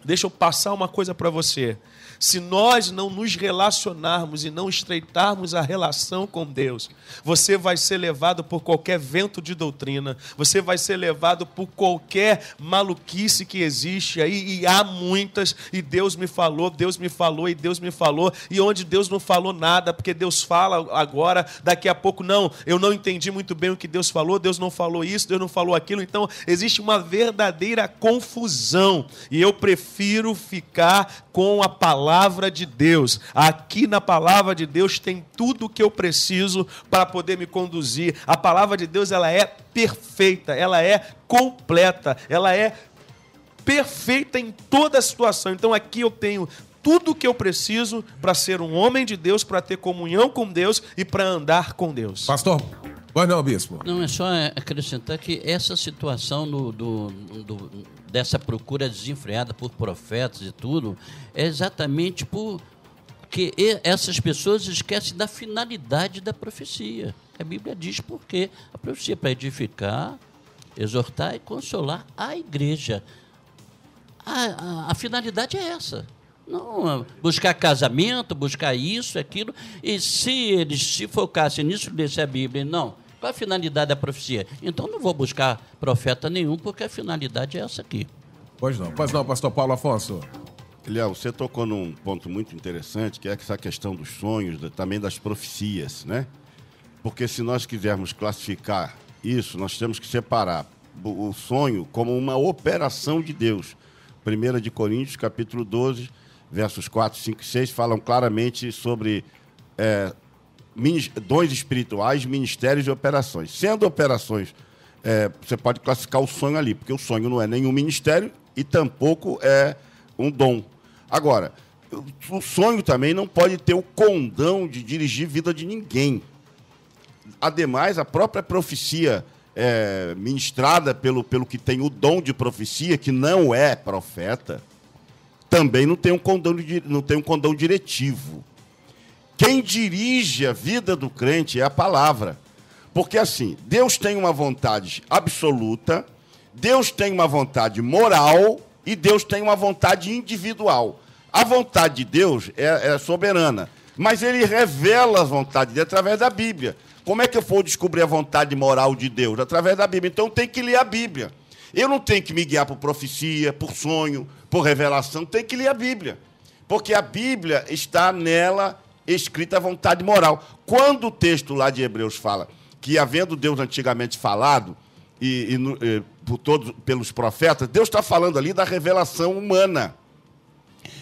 deixa eu passar uma coisa para você. Se nós não nos relacionarmos e não estreitarmos a relação com Deus, você vai ser levado por qualquer vento de doutrina, você vai ser levado por qualquer maluquice que existe aí, e há muitas, e Deus me falou, Deus me falou, e Deus me falou, e onde Deus não falou nada, porque Deus fala agora, daqui a pouco, não, eu não entendi muito bem o que Deus falou, Deus não falou isso, Deus não falou aquilo, então existe uma verdadeira confusão, e eu prefiro ficar com a palavra de Deus. Aqui na palavra de Deus tem tudo o que eu preciso para poder me conduzir. A palavra de Deus, ela é perfeita, ela é completa, ela é perfeita em toda a situação. Então aqui eu tenho tudo o que eu preciso para ser um homem de Deus, para ter comunhão com Deus e para andar com Deus. Pastor, pois não, bispo. Não, é só acrescentar que essa situação dessa procura desenfreada por profetas e tudo, é exatamente porque essas pessoas esquecem da finalidade da profecia. A Bíblia diz por quê. A profecia é para edificar, exortar e consolar a igreja. A finalidade é essa. Não buscar casamento, buscar isso, aquilo. E se eles se focassem nisso, lesse a Bíblia, não. Qual a finalidade da profecia? Então não vou buscar profeta nenhum, porque a finalidade é essa aqui. Pois não, pastor Paulo Afonso. Eliel, você tocou num ponto muito interessante, que é essa questão dos sonhos, também das profecias, né? Porque se nós quisermos classificar isso, nós temos que separar o sonho como uma operação de Deus. 1 de Coríntios, capítulo 12, versos 4, 5 e 6, falam claramente sobre dons espirituais, ministérios e operações. Sendo operações, você pode classificar o sonho ali, porque o sonho não é nenhum ministério e tampouco é um dom. Agora, o sonho também não pode ter o condão de dirigir a vida de ninguém. Ademais, a própria profecia ministrada pelo que tem o dom de profecia, que não é profeta, também não tem um condão diretivo. Quem dirige a vida do crente é a palavra. Porque, assim, Deus tem uma vontade absoluta, Deus tem uma vontade moral e Deus tem uma vontade individual. A vontade de Deus é soberana, mas ele revela a vontade dele através da Bíblia. Como é que eu vou descobrir a vontade moral de Deus? Através da Bíblia. Então, tem que ler a Bíblia. Eu não tenho que me guiar por profecia, por sonho, por revelação. Tenho que ler a Bíblia. Porque a Bíblia está nela escrita a vontade moral. Quando o texto lá de Hebreus fala que, havendo Deus antigamente falado, pelos profetas, Deus está falando ali da revelação humana.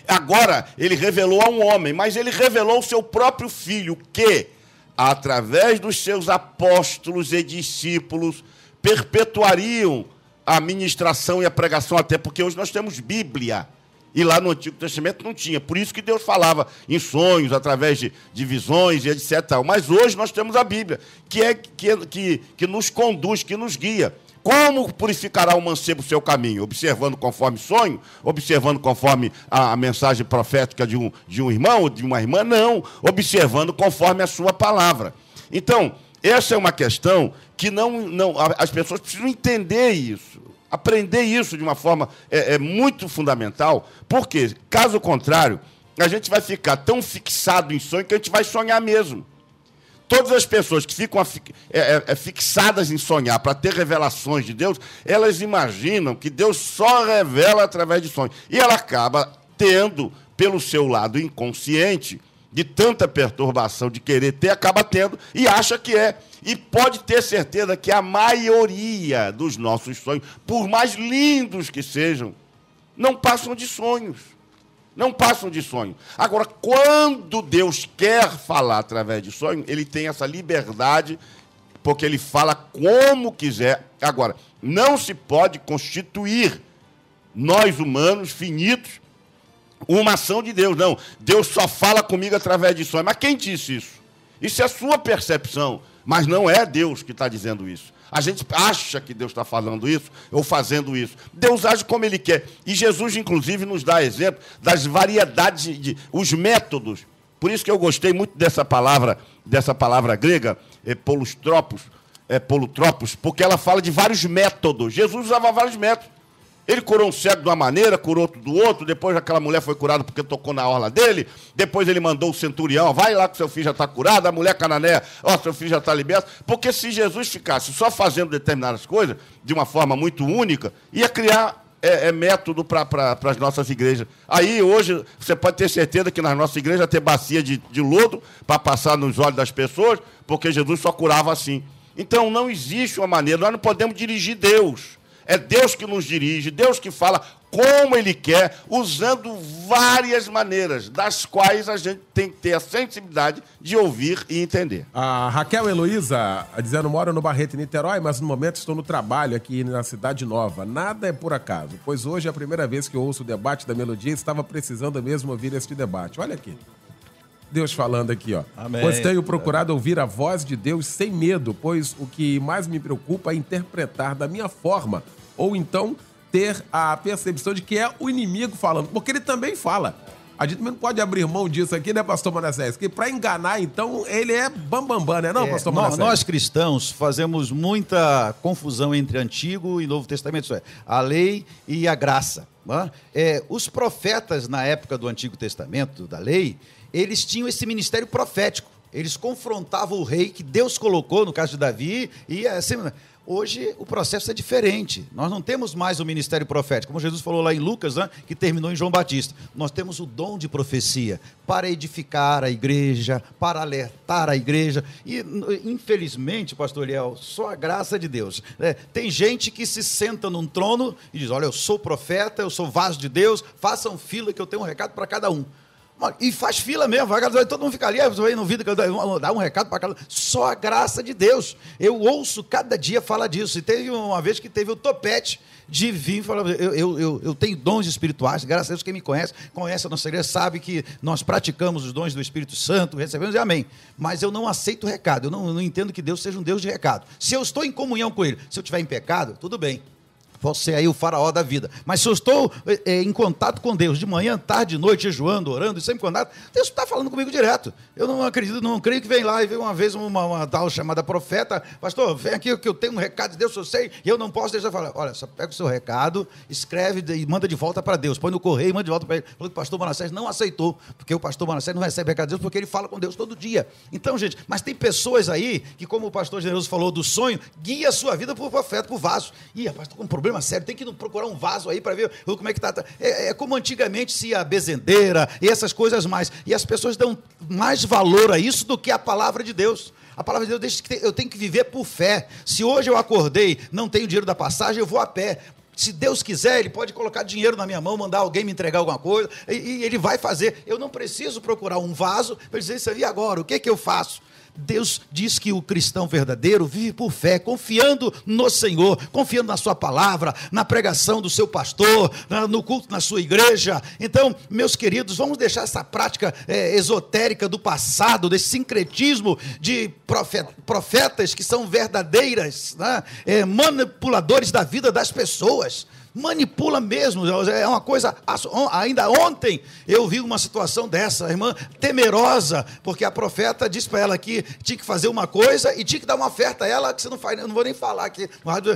Agora, ele revelou a um homem, mas ele revelou o seu próprio filho, que, através dos seus apóstolos e discípulos, perpetuariam a ministração e a pregação, até porque hoje nós temos Bíblia. E lá no Antigo Testamento não tinha. Por isso que Deus falava em sonhos, através de visões e etc. Mas hoje nós temos a Bíblia, que nos conduz, que nos guia. Como purificará o mancebo o seu caminho? Observando conforme sonho? Observando conforme a mensagem profética de um irmão ou de uma irmã? Não. Observando conforme a sua palavra. Então, essa é uma questão que as pessoas precisam entender isso. Aprender isso de uma forma muito fundamental, porque, caso contrário, a gente vai ficar tão fixado em sonho que a gente vai sonhar mesmo. Todas as pessoas que ficam fixadas em sonhar para ter revelações de Deus, elas imaginam que Deus só revela através de sonhos. E ela acaba tendo, pelo seu lado inconsciente, de tanta perturbação, de querer ter, acaba tendo e acha que é. E pode ter certeza que a maioria dos nossos sonhos, por mais lindos que sejam, não passam de sonhos. Não passam de sonho. Agora, quando Deus quer falar através de sonho, ele tem essa liberdade, porque ele fala como quiser. Agora, não se pode constituir nós humanos finitos uma ação de Deus. Não, Deus só fala comigo através de sonho. Mas quem disse isso? Isso é a sua percepção, mas não é Deus que está dizendo isso. A gente acha que Deus está falando isso ou fazendo isso. Deus age como Ele quer. E Jesus, inclusive, nos dá exemplo das variedades, os métodos. Por isso que eu gostei muito dessa palavra grega, polutropos, porque ela fala de vários métodos. Jesus usava vários métodos. Ele curou um cego de uma maneira, curou outro do outro, depois aquela mulher foi curada porque tocou na orla dele, depois ele mandou o centurião, vai lá que seu filho já está curado, a mulher cananeia, seu filho já está liberto, porque se Jesus ficasse só fazendo determinadas coisas, de uma forma muito única, ia criar método para as nossas igrejas. Aí, hoje, você pode ter certeza que nas nossas igrejas tem bacia de lodo para passar nos olhos das pessoas, porque Jesus só curava assim. Então, não existe uma maneira, nós não podemos dirigir Deus. É Deus que nos dirige, Deus que fala como Ele quer, usando várias maneiras, das quais a gente tem que ter a sensibilidade de ouvir e entender. A Raquel Heloísa, dizendo, moro no Barreto, Niterói, mas no momento estou no trabalho aqui na Cidade Nova. Nada é por acaso, pois hoje é a primeira vez que eu ouço o debate da Melodia e estava precisando mesmo ouvir este debate. Olha aqui. Deus falando aqui, ó. Amém. Pois tenho procurado ouvir a voz de Deus sem medo, pois o que mais me preocupa é interpretar da minha forma, ou então ter a percepção de que é o inimigo falando, porque ele também fala. A gente não pode abrir mão disso aqui, né, pastor Manassés? Que para enganar, então, ele é bambambam, né, não, pastor Manassés? Nós cristãos fazemos muita confusão entre Antigo e Novo Testamento, isso é, a lei e a graça. Os profetas, na época do Antigo Testamento, da lei, eles tinham esse ministério profético. Eles confrontavam o rei que Deus colocou, no caso de Davi, e assim... Hoje o processo é diferente. Nós não temos mais o ministério profético, como Jesus falou lá em Lucas, né, que terminou em João Batista. Nós temos o dom de profecia para edificar a igreja, para alertar a igreja. E, infelizmente, pastor Eliel, só a graça de Deus. Tem gente que se senta num trono e diz, olha, eu sou profeta, eu sou vaso de Deus, façam fila que eu tenho um recado para cada um. E faz fila mesmo, todo mundo fica ali, aí no vídeo, dá um recado para cada. Só a graça de Deus. Eu ouço cada dia falar disso. E teve uma vez que teve o topete de vir e falar, eu tenho dons espirituais, graças a Deus, quem me conhece a nossa igreja, sabe que nós praticamos os dons do Espírito Santo, recebemos e amém. Mas eu não aceito o recado, eu não entendo que Deus seja um Deus de recado. Se eu estou em comunhão com Ele, se eu estiver em pecado, tudo bem. Posso ser aí o faraó da vida. Mas se eu estou em contato com Deus, de manhã, tarde, noite, jejuando, orando, e sempre em contato, Deus está falando comigo direto. Eu não acredito, não creio que vem lá e vem uma vez uma tal chamada profeta, pastor, vem aqui que eu tenho um recado de Deus, eu sei, e eu não posso deixar falar. Olha, só pega o seu recado, escreve e manda de volta para Deus. Põe no correio e manda de volta para ele. Falou que o pastor Manassés não aceitou, porque o pastor Manassés não recebe recado de Deus, porque ele fala com Deus todo dia. Então, gente, mas tem pessoas aí que, como o pastor Generoso falou do sonho, guia a sua vida por profeta, por vaso. Ih, rapaz, estou com um problema sério, tem que procurar um vaso aí para ver como é que está. É como antigamente se ia a bezendeira e essas coisas mais. E as pessoas dão mais valor a isso do que a palavra de Deus. A palavra de Deus diz que eu tenho que viver por fé. Se hoje eu acordei, não tenho dinheiro da passagem, eu vou a pé. Se Deus quiser, Ele pode colocar dinheiro na minha mão, mandar alguém me entregar alguma coisa, e Ele vai fazer. Eu não preciso procurar um vaso para dizer isso aí agora. O que eu faço? Deus diz que o cristão verdadeiro vive por fé, confiando no Senhor, confiando na sua palavra, na pregação do seu pastor, no culto na sua igreja. Então, meus queridos, vamos deixar essa prática esotérica do passado, desse sincretismo de profetas que são verdadeiras, né? Manipuladores da vida das pessoas. Manipula mesmo, é uma coisa. Ainda ontem eu vi uma situação dessa, a irmã temerosa, porque a profeta disse para ela que tinha que fazer uma coisa e tinha que dar uma oferta a ela, que você não faz, eu não vou nem falar aqui,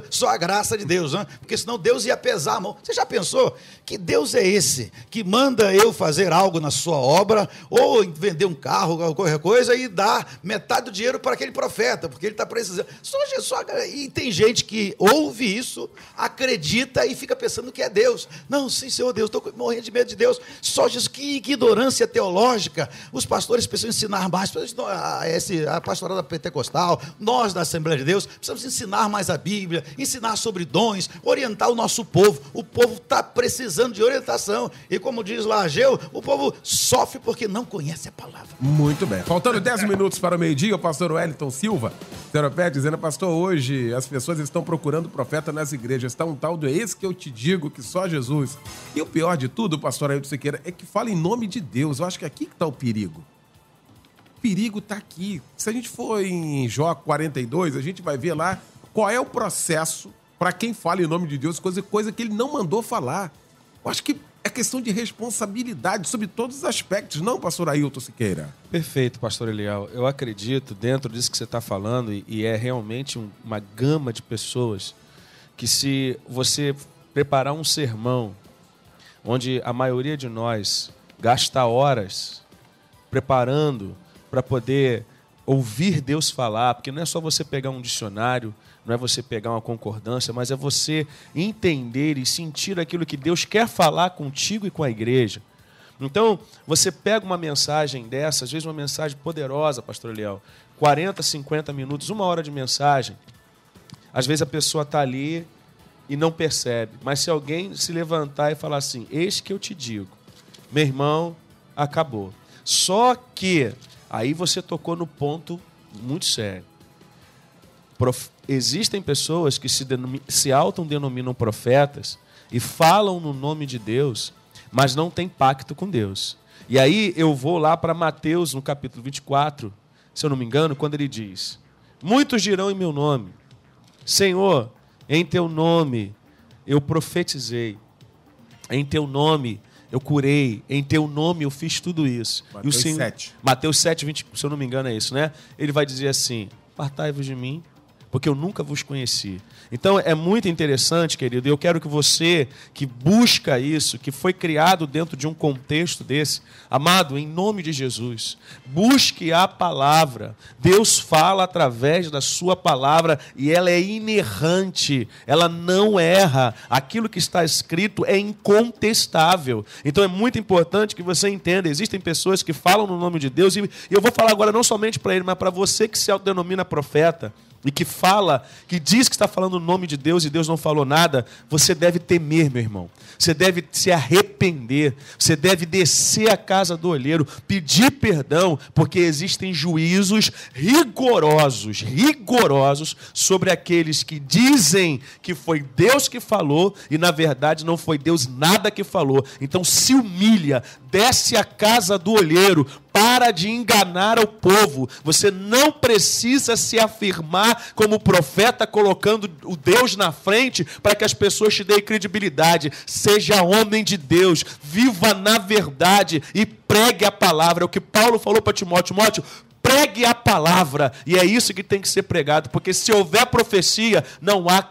só a graça de Deus, né? Porque senão Deus ia pesar a mão. Você já pensou que Deus é esse que manda eu fazer algo na sua obra, ou vender um carro, ou qualquer coisa, e dar metade do dinheiro para aquele profeta, porque ele está precisando. E tem gente que ouve isso, acredita e fica pensando que é Deus. Não, sim, Senhor Deus, estou morrendo de medo de Deus. Só Jesus, que ignorância teológica. Os pastores precisam ensinar mais. A pastorada pentecostal, nós da Assembleia de Deus, precisamos ensinar mais a Bíblia, ensinar sobre dons, orientar o nosso povo. O povo está precisando de orientação. E como diz lá Ageu, o povo sofre porque não conhece a palavra. Muito bem. Faltando 10 minutos para o meio-dia, o pastor Wellington Silva, Seropé, dizendo, pastor, hoje as pessoas estão procurando profeta nas igrejas. Está um tal do esse que eu te digo, que só Jesus. E o pior de tudo, pastor Ailton Siqueira, é que fala em nome de Deus. Eu acho que aqui que está o perigo. O perigo está aqui. Se a gente for em Jó 42, a gente vai ver lá qual é o processo para quem fala em nome de Deus, coisa que ele não mandou falar. Eu acho que é questão de responsabilidade sobre todos os aspectos, não, pastor Ailton Siqueira? Perfeito, pastor Eliel. Eu acredito, dentro disso que você está falando, e é realmente uma gama de pessoas, que se você preparar um sermão, onde a maioria de nós gasta horas preparando para poder ouvir Deus falar, porque não é só você pegar um dicionário, não é você pegar uma concordância, mas é você entender e sentir aquilo que Deus quer falar contigo e com a igreja. Então, você pega uma mensagem dessa, às vezes uma mensagem poderosa, pastor Eliel, 40, 50 minutos, 1 hora de mensagem, às vezes a pessoa está ali e não percebe, mas se alguém se levantar e falar assim, eis que eu te digo, meu irmão, acabou. Só que, aí você tocou no ponto muito sério. Existem pessoas que se autodenominam profetas e falam no nome de Deus, mas não têm pacto com Deus. E aí eu vou lá para Mateus, no capítulo 24, se eu não me engano, quando ele diz, muitos dirão em meu nome, Senhor, em teu nome eu profetizei, em teu nome eu curei, em teu nome eu fiz tudo isso. Mateus 7. Mateus 7, 20, se eu não me engano é isso, né? Ele vai dizer assim, apartai-vos de mim, porque eu nunca vos conheci. Então é muito interessante, querido, e eu quero que você que busca isso, que foi criado dentro de um contexto desse, amado, em nome de Jesus, busque a palavra. Deus fala através da sua palavra e ela é inerrante, ela não erra. Aquilo que está escrito é incontestável. Então é muito importante que você entenda, existem pessoas que falam no nome de Deus, e eu vou falar agora não somente para ele, mas para você que se autodenomina profeta, e que fala, que diz que está falando no nome de Deus e Deus não falou nada, você deve temer, meu irmão. Você deve se arrepender. Você deve descer à casa do olheiro, pedir perdão, porque existem juízos rigorosos sobre aqueles que dizem que foi Deus que falou e, na verdade, não foi Deus nada que falou. Então, se humilha, desce à casa do olheiro, para de enganar o povo. Você não precisa se afirmar como profeta colocando o Deus na frente para que as pessoas te deem credibilidade. Seja homem de Deus, viva na verdade e pregue a palavra. É o que Paulo falou para Timóteo. Timóteo, pregue a palavra. E é isso que tem que ser pregado, porque se houver profecia, não há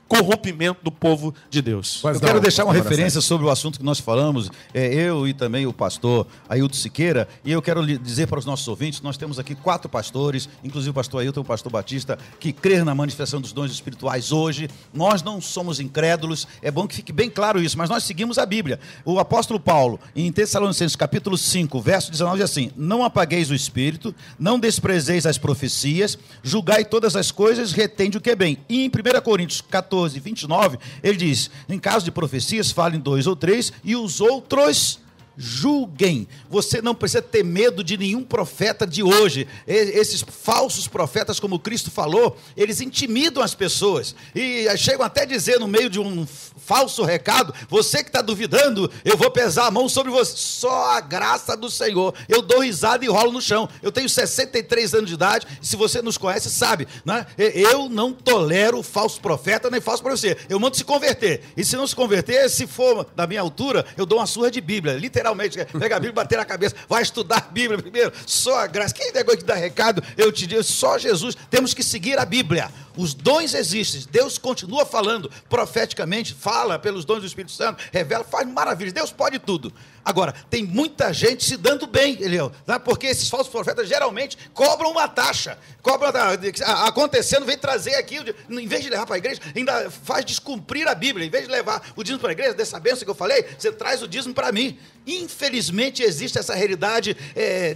corrompimento do povo de Deus. Eu quero deixar uma referência sobre o assunto que nós falamos, eu e também o pastor Ailton Siqueira, e eu quero dizer para os nossos ouvintes, nós temos aqui 4 pastores, inclusive o pastor Ailton e o pastor Batista, que crê na manifestação dos dons espirituais hoje. Nós não somos incrédulos, é bom que fique bem claro isso, mas nós seguimos a Bíblia. O apóstolo Paulo, em Tessalonicenses capítulo 5, verso 19, diz assim, não apagueis o espírito, não desprezeis as profecias, julgai todas as coisas, retende o que é bem. E em 1 Coríntios 14, 29, ele diz, em caso de profecias, falem 2 ou 3, e os outros julguem. Você não precisa ter medo de nenhum profeta de hoje. Esses falsos profetas, como Cristo falou, eles intimidam as pessoas e chegam até a dizer no meio de um falso recado, você que está duvidando, eu vou pesar a mão sobre você, só a graça do Senhor. Eu dou risada e rolo no chão. Eu tenho 63 anos de idade, e se você nos conhece, sabe, né? Eu não tolero falso profeta nem falso profecia. Eu mando se converter, e se não se converter, se for da minha altura, eu dou uma surra de Bíblia, literalmente. literalmente. Pega a Bíblia e bater na cabeça. Vai estudar a Bíblia primeiro. Só a graça. Quem negócio de dar recado, eu te digo, só Jesus. Temos que seguir a Bíblia. Os dons existem. Deus continua falando profeticamente, fala pelos dons do Espírito Santo, revela, faz maravilhas. Deus pode tudo. Agora, tem muita gente se dando bem, Eliel, porque esses falsos profetas geralmente cobram uma taxa. Acontecendo, vem trazer aqui, em vez de levar para a igreja, ainda faz descumprir a Bíblia. Em vez de levar o dízimo para a igreja, dessa bênção que eu falei, você traz o dízimo para mim. Infelizmente, existe essa realidade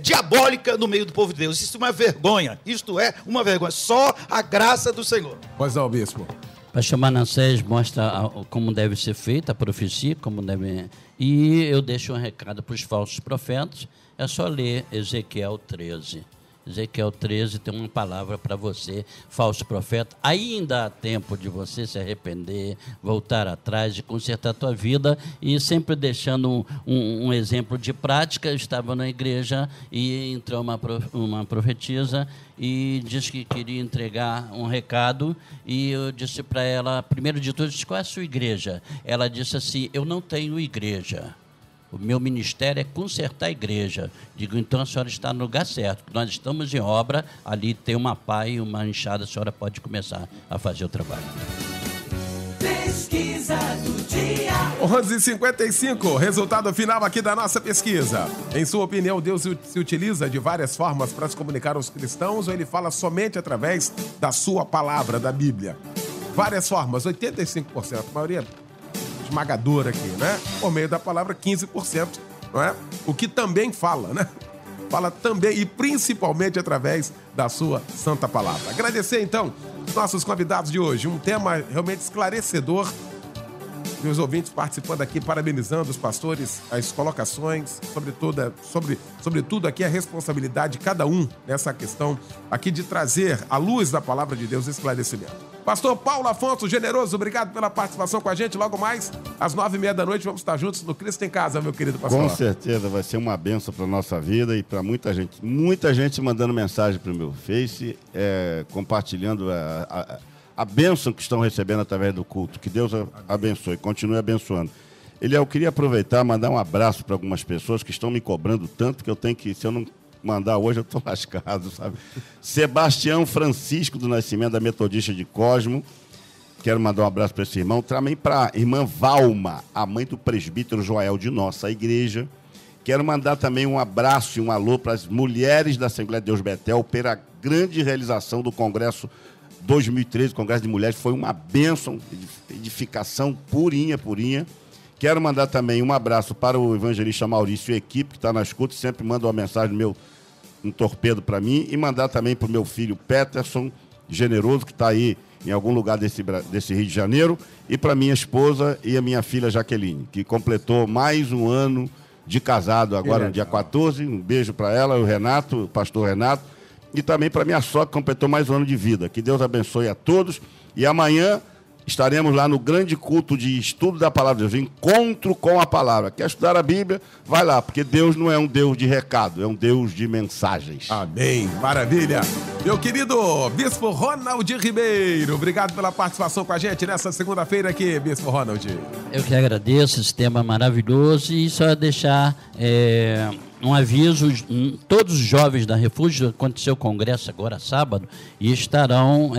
diabólica no meio do povo de Deus. Isso é uma vergonha. Isto é uma vergonha. Só a graça do Senhor. Pois não, bispo. Pastor Manassés mostra como deve ser feita a profecia, como deve... E eu deixo um recado para os falsos profetas, é só ler Ezequiel 13. Ezequiel 13 tem uma palavra para você, falso profeta. Ainda há tempo de você se arrepender, voltar atrás e consertar a tua vida. E sempre deixando um exemplo de prática. Eu estava na igreja e entrou uma profetisa e disse que queria entregar um recado. E eu disse para ela, primeiro de tudo, qual é a sua igreja? Ela disse assim, eu não tenho igreja. O meu ministério é consertar a igreja. Digo, então a senhora está no lugar certo. Nós estamos em obra, ali tem uma pá e uma enxada, a senhora pode começar a fazer o trabalho. Pesquisa do dia. 11h55, resultado final aqui da nossa pesquisa. Em sua opinião, Deus se utiliza de várias formas para se comunicar aos cristãos ou ele fala somente através da sua palavra, da Bíblia? Várias formas, 85%, a maioria esmagadora aqui, né? Por meio da palavra, 15%, não é? O que também fala, né? Fala também e principalmente através da sua santa palavra. Agradecer, então, os nossos convidados de hoje. Um tema realmente esclarecedor. E os ouvintes participando aqui, parabenizando os pastores, as colocações, sobretudo aqui a responsabilidade de cada um nessa questão aqui de trazer à luz da palavra de Deus esclarecimento. Pastor Paulo Afonso Generoso, obrigado pela participação com a gente. Logo mais, às 9h30 da noite, vamos estar juntos no Cristo em Casa, meu querido pastor. Com certeza, vai ser uma bênção para a nossa vida e para muita gente. Muita gente mandando mensagem para o meu Face, compartilhando a bênção que estão recebendo através do culto. Que Deus abençoe, continue abençoando. Eu queria aproveitar e mandar um abraço para algumas pessoas que estão me cobrando tanto que eu tenho que, se eu não mandar hoje, eu estou lascado, sabe? Sebastião Francisco do Nascimento, da Metodista de Cosmo. Quero mandar um abraço para esse irmão. Também para a irmã Valma, a mãe do presbítero Joel de nossa igreja. Quero mandar também um abraço e um alô para as mulheres da Assembleia de Deus Betel pela grande realização do Congresso 2013, o Congresso de Mulheres. Foi uma bênção, edificação purinha. Quero mandar também um abraço para o evangelista Maurício e equipe, que está na escuta, sempre manda uma mensagem um torpedo para mim, e mandar também para o meu filho Peterson Generoso, que está aí em algum lugar desse Rio de Janeiro, e para minha esposa e a minha filha Jaqueline, que completou mais um ano de casado agora no dia 14. Um beijo para ela, o pastor Renato, e também para minha sogra, que completou mais um ano de vida. Que Deus abençoe a todos. E amanhã estaremos lá no grande culto de estudo da Palavra de Deus, encontro com a Palavra. Quer estudar a Bíblia? Vai lá, porque Deus não é um Deus de recado, é um Deus de mensagens. Amém, maravilha. Meu querido Bispo Ronald Ribeiro, obrigado pela participação com a gente nessa segunda-feira aqui, Bispo Ronald. Eu que agradeço esse tema maravilhoso e só deixar um aviso, todos os jovens da Refúgio, aconteceu o congresso agora sábado, e estarão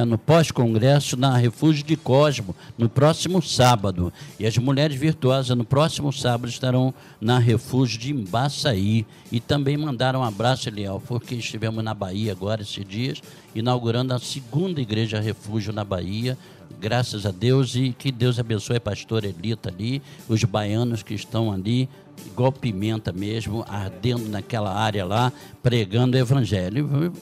no pós-congresso na Refúgio de Cosmo, no próximo sábado. E as mulheres virtuosas no próximo sábado estarão na Refúgio de Embaçaí. E também mandaram um abraço, Eliel, porque estivemos na Bahia agora esses dias, inaugurando a segunda igreja Refúgio na Bahia. Graças a Deus, e que Deus abençoe a pastora Elita ali, os baianos que estão ali, igual pimenta mesmo, ardendo naquela área lá, pregando o evangelho.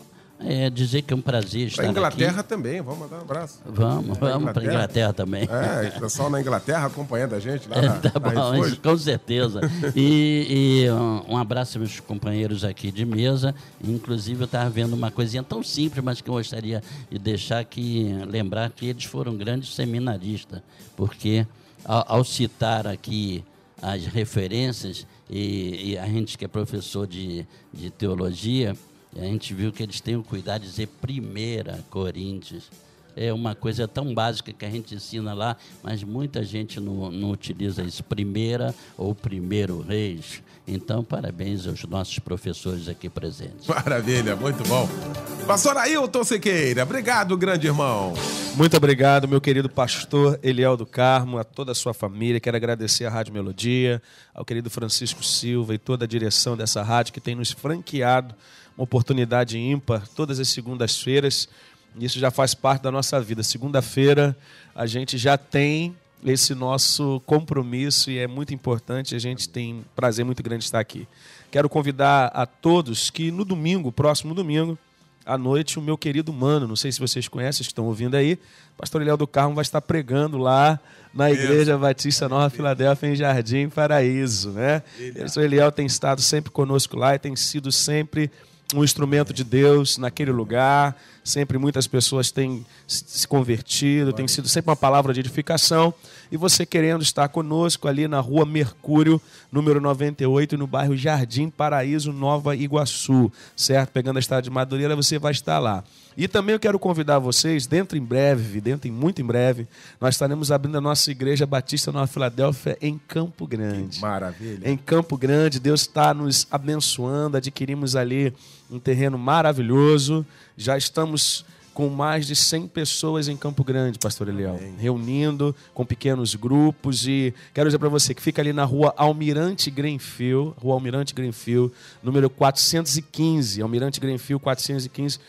Dizer que é um prazer estar aqui. Para a Inglaterra também, vamos mandar um abraço. Vamos para a Inglaterra também. O pessoal na Inglaterra acompanhando a gente lá tá bom, com certeza. E um abraço aos meus companheiros aqui de mesa. Inclusive, eu estava vendo uma coisinha tão simples, mas que eu gostaria de lembrar que eles foram grandes seminaristas, porque ao citar aqui as referências, e a gente que é professor de teologia, a gente viu que eles têm o cuidado de dizer 1 Coríntios. é uma coisa tão básica que a gente ensina lá, mas muita gente não utiliza isso. Primeira ou Primeiro Reis. Então, parabéns aos nossos professores aqui presentes. Maravilha, muito bom. Pastor Ailton Siqueira, obrigado, grande irmão. Muito obrigado, meu querido pastor Eliel do Carmo, a toda a sua família. Quero agradecer à Rádio Melodia, ao querido Francisco Silva e toda a direção dessa rádio que tem nos franqueado uma oportunidade ímpar todas as segundas-feiras. Isso já faz parte da nossa vida. Segunda-feira a gente já tem esse nosso compromisso e é muito importante. A gente tem prazer muito grande de estar aqui. Quero convidar a todos que no domingo, próximo domingo, à noite, o meu querido Mano, não sei se vocês conhecem, que estão ouvindo aí, o pastor Eliel do Carmo vai estar pregando lá na Igreja Batista Nova Filadélfia, em Jardim Paraíso, né? O pastor Eliel tem estado sempre conosco lá e tem sido sempre um instrumento de Deus naquele lugar. Sempre muitas pessoas têm se convertido, tem sido sempre uma palavra de edificação. E você querendo estar conosco ali na Rua Mercúrio, número 98, no bairro Jardim Paraíso, Nova Iguaçu, certo? Pegando a estrada de Madureira, você vai estar lá. E também eu quero convidar vocês, muito em breve, nós estaremos abrindo a nossa Igreja Batista Nova Filadélfia em Campo Grande. Que maravilha. Em Campo Grande, Deus está nos abençoando, adquirimos ali um terreno maravilhoso, já estamos com mais de 100 pessoas em Campo Grande, pastor Eliel, reunindo com pequenos grupos. E quero dizer para você que fica ali na Rua Almirante Greenfield, número 415, Almirante Greenfield 415,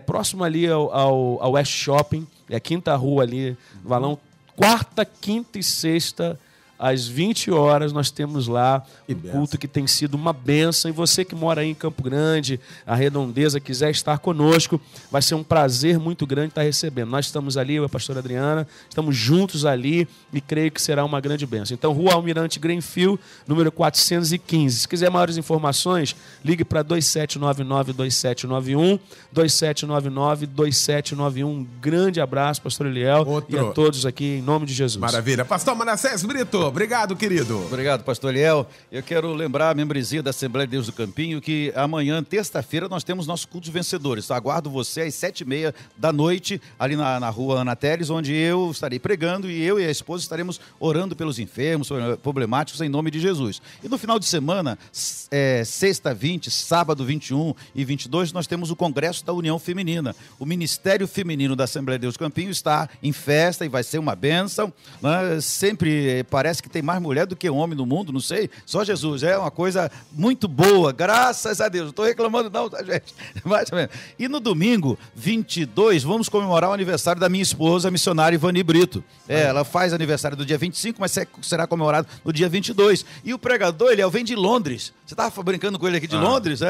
próximo ali ao West Shopping, é a quinta rua ali, Valão. Quarta, quinta e sexta, às 20 horas, nós temos lá um culto que tem sido uma bênção. E você que mora aí em Campo Grande, a Redondeza, quiser estar conosco, vai ser um prazer muito grande estar recebendo. Nós estamos ali, eu e a pastora Adriana, estamos juntos ali e creio que será uma grande bênção. Então, Rua Almirante Greenfield, número 415. Se quiser maiores informações, ligue para 2799-2791, 2799-2791. Um grande abraço, pastor Eliel, e a todos aqui, em nome de Jesus. Maravilha. Pastor Manassés Brito, obrigado, querido. Obrigado, pastor Eliel. Eu quero lembrar a membresia da Assembleia de Deus do Campinho que amanhã, terça-feira, nós temos nosso culto de vencedores. Aguardo você às 7h30 da noite, ali na Rua Ana Teles, onde eu estarei pregando e eu e a esposa estaremos orando pelos enfermos, problemáticos, em nome de Jesus. E no final de semana, sexta 20, sábado 21 e 22, nós temos o Congresso da União Feminina. O Ministério Feminino da Assembleia de Deus do Campinho está em festa e vai ser uma bênção, né? Sempre parece que tem mais mulher do que homem no mundo, não sei, só Jesus. É uma coisa muito boa, graças a Deus. Não estou reclamando não, tá, gente? Mais ou menos. E no domingo, 22, vamos comemorar o aniversário da minha esposa, a missionária Ivani Brito. Ela faz aniversário do dia 25, mas será comemorado no dia 22. E o pregador, ele vem de Londres. Você estava brincando com ele aqui de Londres,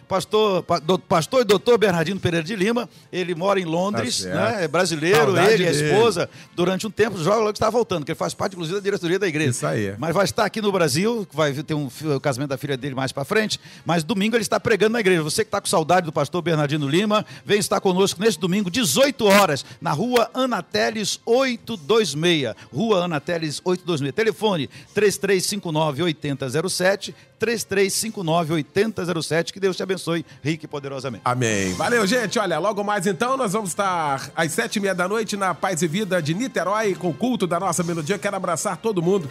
Pastor e doutor Bernardino Pereira de Lima, ele mora em Londres, né? É brasileiro, saudade ele e a esposa, durante um tempo, joga logo está voltando, que ele faz parte, inclusive, da diretoria da igreja. Isso aí. Mas vai estar aqui no Brasil, vai ter o casamento da filha dele mais para frente, mas domingo ele está pregando na igreja. Você que está com saudade do pastor Bernardino Lima, vem estar conosco neste domingo, 18 horas, na Rua Ana Teles 826. Rua Ana Teles 826. Telefone 3359-8007, 3359-8007. Que Deus te abençoe rico e poderosamente. Amém. Valeu, gente. Olha, logo mais então nós vamos estar às 7h30 da noite na Paz e Vida de Niterói com o culto da nossa melodia. Quero abraçar todo mundo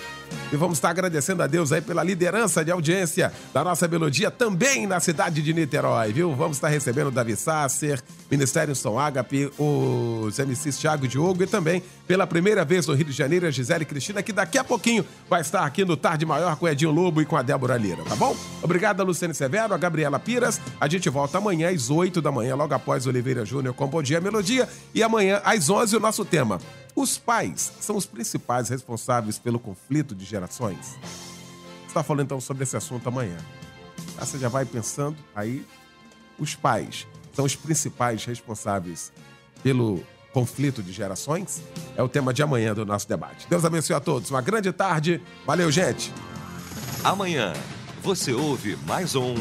e vamos estar agradecendo a Deus aí pela liderança de audiência da nossa melodia também na cidade de Niterói, viu? Vamos estar recebendo o Davi Sasser, Ministério São Ágape, os MCs Thiago e Diogo e também pela primeira vez no Rio de Janeiro a Gisele Cristina, que daqui a pouquinho vai estar aqui no Tarde Maior com o Edinho Lobo e com a Débora Lira, tá bom? Obrigado a Luciane Severo, a Gabriela Piras. A gente volta amanhã às 8 da manhã, logo após Oliveira Júnior com Bom Dia Melodia. E amanhã às 11 o nosso tema: os pais são os principais responsáveis pelo conflito de gerações? Você está falando então sobre esse assunto amanhã. Você já vai pensando aí, os pais são os principais responsáveis pelo conflito de gerações? É o tema de amanhã do nosso debate. Deus abençoe a todos. Uma grande tarde. Valeu, gente. Amanhã você ouve mais um